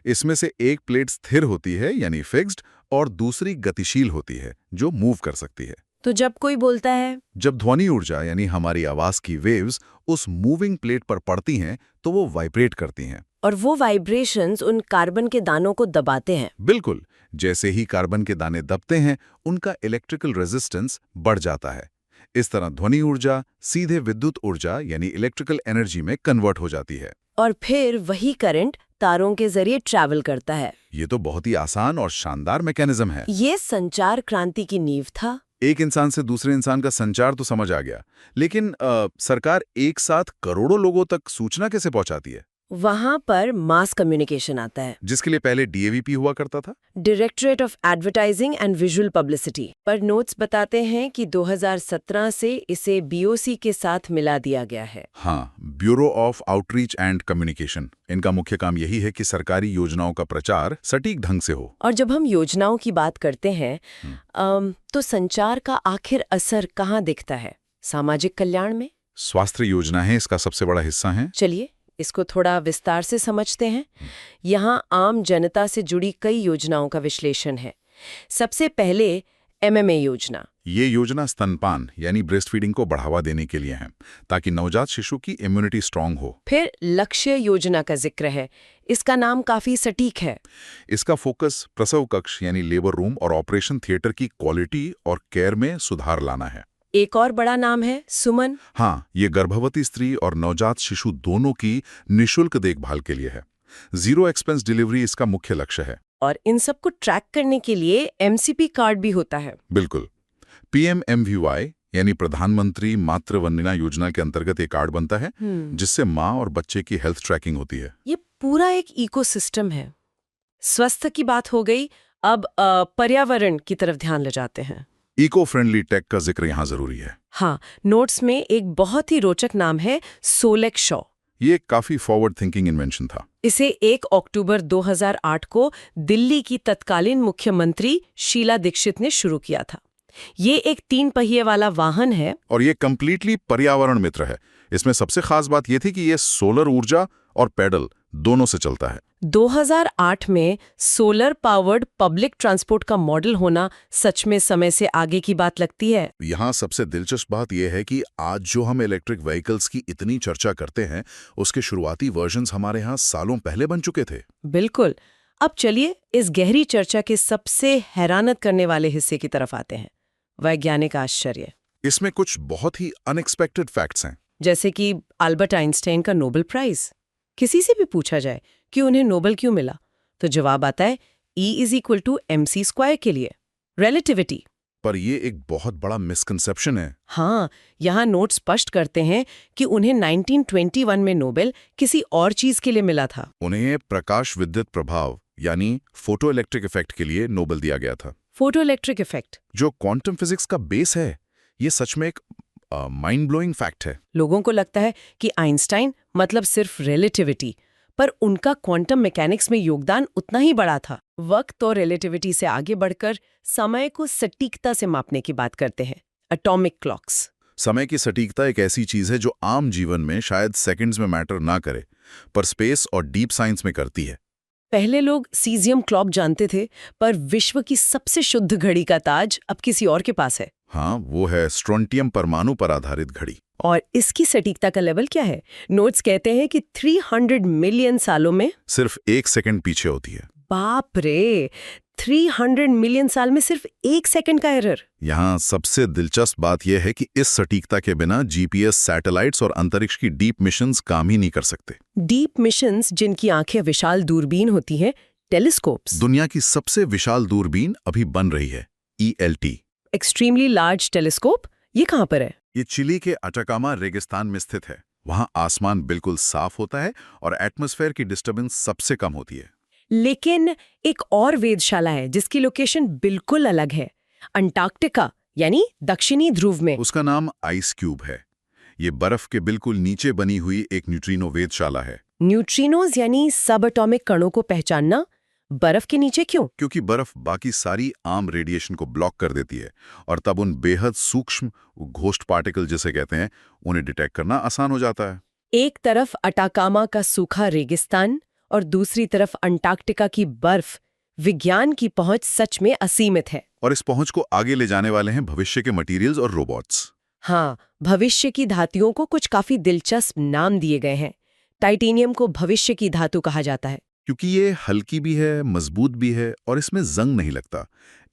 Speaker 4: इसमें से एक प्लेट स्थिर होती है यानी फिक्स्ड और दूसरी गतिशील होती है जो मूव कर सकती है।
Speaker 2: तो जब कोई बोलता है
Speaker 4: जब ध्वनि ऊर्जा यानी हमारी आवाज की वेव्स उस मूविंग प्लेट पर पड़ती हैं तो वो वाइब्रेट करती हैं।
Speaker 2: और वो वाइब्रेशंस उन कार्बन के दानों को दबाते हैं।
Speaker 4: बिल्कुल, जैसे ही कार्बन के दाने दबते हैं उनका इलेक्ट्रिकल रेजिस्टेंस बढ़ जाता है। इस तरह ध्वनि ऊर्जा सीधे विद्युत ऊर्जा यानी इलेक्ट्रिकल एनर्जी में कन्वर्ट हो जाती है।
Speaker 2: और फिर वही करंट तारों के जरिए ट्रैवल करता है।
Speaker 4: ये तो बहुत ही आसान और शानदार मैकेनिज्म है।
Speaker 2: ये संचार क्रांति की नींव था।
Speaker 4: एक इंसान से दूसरे इंसान का संचार तो समझ आ गया, लेकिन सरकार एक साथ करोड़ों लोगों तक सूचना कैसे पहुंचाती है?
Speaker 2: वहां पर मास कम्युनिकेशन आता है,
Speaker 4: जिसके लिए पहले डीएवीपी हुआ करता था।
Speaker 2: Directorate of advertising and visual publicity. पर नोट्स बताते हैं कि 2017 से इसे बीओसी के साथ मिला दिया गया है।
Speaker 4: हाँ, bureau of outreach and communication. इनका मुख्य काम यही है कि सरकारी योजनाओं का प्रचार सटीक ढंग से हो।
Speaker 2: और जब हम योजनाओं की बात करते हैं तो संचार का आखिर असर कहाँ दिखता है? सामाजिक कल्याण में।
Speaker 4: स्वास्थ्य योजनाएं इसका सबसे बड़ा हिस्सा हैं।
Speaker 2: चलिए इसको थोड़ा विस्तार से समझते हैं। यहाँ आम जनता से जुड़ी कई योजनाओं का विश्लेषण है। सबसे पहले एमएमए योजना।
Speaker 4: ये योजना स्तनपान यानी ब्रेस्ट फीडिंग को बढ़ावा देने के लिए है, ताकि नवजात शिशु की इम्यूनिटी स्ट्रांग हो।
Speaker 2: फिर लक्ष्य योजना का जिक्र है। इसका नाम काफी सटीक है।
Speaker 4: इसका फोकस प्रसव कक्ष यानी लेबर रूम और ऑपरेशन थिएटर की क्वालिटी और केयर में सुधार लाना है।
Speaker 2: एक और बड़ा नाम है सुमन।
Speaker 4: हाँ, ये गर्भवती स्त्री और नवजात शिशु दोनों की निःशुल्क देखभाल के लिए है। जीरो एक्सपेंस डिलीवरी इसका मुख्य लक्ष्य है।
Speaker 2: और इन सब को ट्रैक करने के लिए एमसीपी कार्ड भी होता है।
Speaker 4: बिल्कुल। पीएमएमवीवाई यानी प्रधानमंत्री मातृ वंदना योजना के अंतर्गत एक कार्ड बनता है जिससे माँ और बच्चे की हेल्थ ट्रैकिंग होती है।
Speaker 2: ये पूरा एक इकोसिस्टम है। स्वास्थ्य की बात हो गई, अब पर्यावरण की तरफ ध्यान ले जाते हैं।
Speaker 4: इको फ्रेंडली टेक का जिक्र यहाँ जरूरी है।
Speaker 2: हाँ, नोट्स में एक बहुत ही रोचक नाम है सोलेक शॉ।
Speaker 4: ये काफी फॉरवर्ड थिंकिंग इन्वेंशन था।
Speaker 2: इसे 1 अक्टूबर 2008 को दिल्ली की तत्कालीन मुख्यमंत्री शीला दीक्षित ने शुरू किया था। ये एक 3 पहिए वाला वाहन है
Speaker 4: और ये कंप्लीटली पर्यावरण मित्र है। इसमें सबसे खास बात ये थी कि ये सोलर ऊर्जा और पैडल दोनों से चलता है।
Speaker 2: 2008 में सोलर पावर्ड पब्लिक ट्रांसपोर्ट का मॉडल होना सच में समय से आगे की बात लगती है।
Speaker 4: यहाँ सबसे दिलचस्प बात यह है कि आज जो हम इलेक्ट्रिक व्हीकल्स की इतनी चर्चा करते हैं, उसके शुरुआती वर्जन्स हमारे यहाँ सालों पहले बन चुके थे।
Speaker 2: बिल्कुल। अब चलिए इस गहरी चर्चा के सबसे हैरानत करने वाले हिस्से की तरफ आते हैं, वैज्ञानिक आश्चर्य।
Speaker 4: इसमें कुछ बहुत ही अनएक्सपेक्टेड फैक्ट्स हैं।
Speaker 2: जैसे कि अल्बर्ट आइंस्टाइन का नोबेल प्राइज। किसी से भी पूछा जाए कि उन्हें नोबेल क्यों मिला, तो जवाब आता है E=mc² के लिए, रिलेटिविटी।
Speaker 4: पर ये एक बहुत बड़ा मिसकंसेप्शन है।
Speaker 2: हाँ, यहाँ नोट स्पष्ट करते हैं कि उन्हें 1921 में नोबेल किसी और चीज के लिए मिला था।
Speaker 4: उन्हें प्रकाश विद्युत प्रभाव यानी फोटो इलेक्ट्रिक इफेक्ट के लिए नोबेल दिया गया था।
Speaker 2: फोटो इलेक्ट्रिक इफेक्ट
Speaker 4: जो क्वांटम फिजिक्स का बेस है। ये सच में एक माइंड ब्लोइंग फैक्ट है।
Speaker 2: लोगों को लगता है कि आइंस्टाइन मतलब सिर्फ रिलेटिविटी, पर उनका क्वांटम मैकेनिक्स में योगदान उतना ही बड़ा था। वक्त और रिलेटिविटी से आगे बढ़कर समय को सटीकता से मापने की बात करते हैं, एटॉमिक क्लॉक्स।
Speaker 4: समय की सटीकता एक ऐसी चीज है जो आम जीवन में शायद सेकंड्स में मैटर ना करे, पर स्पेस और डीप साइंस में करती है।
Speaker 2: पहले लोग सीजियम क्लॉक जानते थे, पर विश्व की सबसे शुद्ध घड़ी का ताज अब किसी और के पास है।
Speaker 4: हाँ, वो है स्ट्रोंटियम परमाणु पर आधारित घड़ी।
Speaker 2: और इसकी सटीकता का लेवल क्या है? नोट्स कहते हैं कि 300 मिलियन सालों में
Speaker 4: सिर्फ 1 सेकंड पीछे होती है।
Speaker 2: बाप रे, 300 मिलियन साल में सिर्फ 1 सेकंड का एरर।
Speaker 4: यहाँ सबसे दिलचस्प बात यह है कि इस सटीकता के बिना जीपीएस सैटेलाइट्स और अंतरिक्ष की डीप मिशंस काम ही नहीं कर सकते।
Speaker 2: डीप मिशंस जिनकी आंखें विशाल दूरबीन होती हैं, टेलीस्कोप्स।
Speaker 4: दुनिया की सबसे विशाल दूरबीन अभी बन रही है, ELT।
Speaker 2: एक्सट्रीमली लार्ज टेलीस्कोप, ये कहाँ पर है?
Speaker 4: ये चिली के अटाकामा रेगिस्तान में स्थित है। वहाँ आसमान बिल्कुल साफ होता है और एटमॉस्फेयर की डिस्टर्बेंस सबसे कम होती है।
Speaker 2: लेकिन एक और वेधशाला है जिसकी लोकेशन बिल्कुल अलग है, अंटार्कटिका यानी दक्षिणी ध्रुव में।
Speaker 4: उसका नाम आइस क्यूब है। ये बर्फ के बिल्कुल नीचे बनी हुई एक न्यूट्रिनो वेधशाला है।
Speaker 2: न्यूट्रिनोज यानी सब एटॉमिक कणों को पहचानना बर्फ के नीचे क्यों?
Speaker 4: क्योंकि बर्फ बाकी सारी आम रेडिएशन को ब्लॉक कर देती है और तब उन बेहद सूक्ष्म घोस्ट पार्टिकल जिसे कहते हैं, उन्हें डिटेक्ट करना आसान हो जाता है।
Speaker 2: एक तरफ अटाकामा का सूखा रेगिस्तान और दूसरी तरफ अंटार्कटिका की बर्फ, विज्ञान की पहुंच सच में असीमित है।
Speaker 4: और इस पहुंच को आगे ले जाने वाले हैं भविष्य के मटेरियल्स और रोबोट्स।
Speaker 2: हाँ, भविष्य की धातुओं को कुछ काफी दिलचस्प नाम दिए गए हैं। टाइटेनियम को भविष्य की धातु कहा जाता है
Speaker 4: क्योंकि ये हल्की भी है, मजबूत भी है और इसमें जंग नहीं लगता।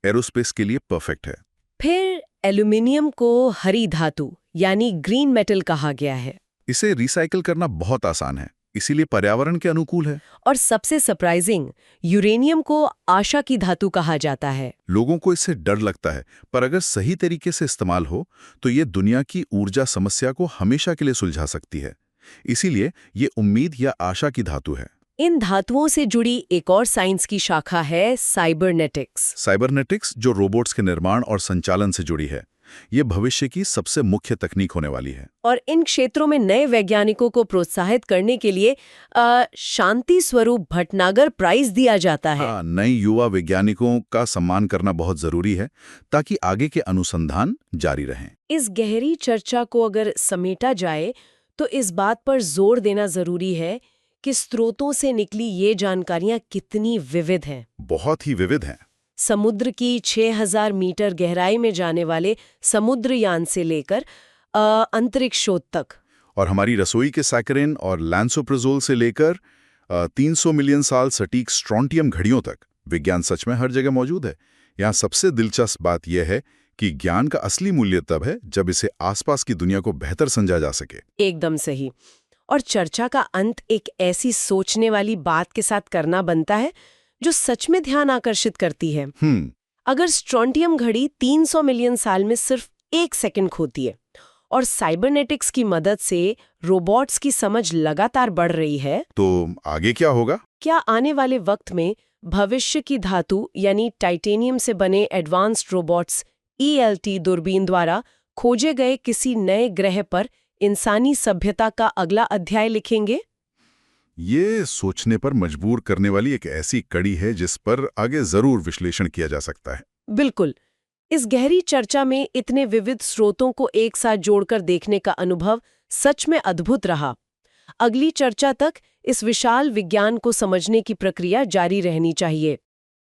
Speaker 4: एरोस्पेस के लिए परफेक्ट है।
Speaker 2: फिर एल्यूमिनियम को हरी धातु यानी ग्रीन मेटल कहा गया है
Speaker 4: इसे रिसाइकिल करना बहुत आसान है, इसीलिए पर्यावरण के अनुकूल है।
Speaker 2: और सबसे सरप्राइजिंग, यूरेनियम को आशा की धातु कहा जाता है।
Speaker 4: लोगों को इससे डर लगता है, पर अगर सही तरीके से इस्तेमाल हो तो ये दुनिया की ऊर्जा समस्या को हमेशा के लिए सुलझा सकती है। इसीलिए ये उम्मीद या आशा की धातु है।
Speaker 2: इन धातुओं से जुड़ी एक और साइंस की शाखा है साइबरनेटिक्स।
Speaker 4: साइबरनेटिक्स जो रोबोट्स के निर्माण और संचालन से जुड़ी है, ये भविष्य की सबसे मुख्य तकनीक होने वाली है।
Speaker 2: और इन क्षेत्रों में नए वैज्ञानिकों को प्रोत्साहित करने के लिए शांति स्वरूप भटनागर प्राइज दिया जाता है।
Speaker 4: नए युवा वैज्ञानिकों का सम्मान करना बहुत जरूरी है ताकि आगे के अनुसंधान जारी रहें।
Speaker 2: इस गहरी चर्चा को अगर समेटा जाए तो इस बात पर जोर देना जरूरी है कि स्रोतों से निकली ये जानकारियां कितनी विविध हैं।
Speaker 4: बहुत ही विविध हैं।
Speaker 2: समुद्र की 6000 मीटर गहराई में जाने वाले समुद्रयान से लेकर अंतरिक्ष शोध तक,
Speaker 4: और हमारी रसोई के सैकरिन और लैंसोप्राज़ोल से लेकर 300 मिलियन साल सटीक स्ट्रोंटियम घड़ियों तक, विज्ञान सच में हर जगह मौजूद है। यहाँ सबसे दिलचस्प बात यह है कि ज्ञान का असली मूल्य तब है जब इसे आसपास की दुनिया को बेहतर समझा जा सके।
Speaker 2: एकदम सही। और चर्चा का अंत एक ऐसी सोचने वाली बात के साथ करना बनता है जो सच में ध्यान आकर्षित करती है। अगर स्ट्रोंटियम घड़ी 300 मिलियन साल में सिर्फ 1 सेकंड खोती है और साइबरनेटिक्स की मदद से रोबोट्स की समझ लगातार बढ़ रही है,
Speaker 4: तो आगे क्या होगा?
Speaker 2: क्या आने वाले वक्त में भविष्य की धातु यानी टाइटेनियम से बने एडवांस्ड रोबोट्स ELT दूरबीन द्वारा खोजे गए किसी नए ग्रह पर इंसानी सभ्यता का अगला अध्याय लिखेंगे?
Speaker 4: ये सोचने पर मजबूर करने वाली एक ऐसी कड़ी है जिस पर आगे जरूर विश्लेषण किया जा सकता है।
Speaker 2: बिल्कुल। इस गहरी चर्चा में इतने विविध स्रोतों को एक साथ जोड़कर देखने का अनुभव सच में अद्भुत रहा। अगली चर्चा तक इस विशाल विज्ञान को समझने की प्रक्रिया जारी रहनी चाहिए।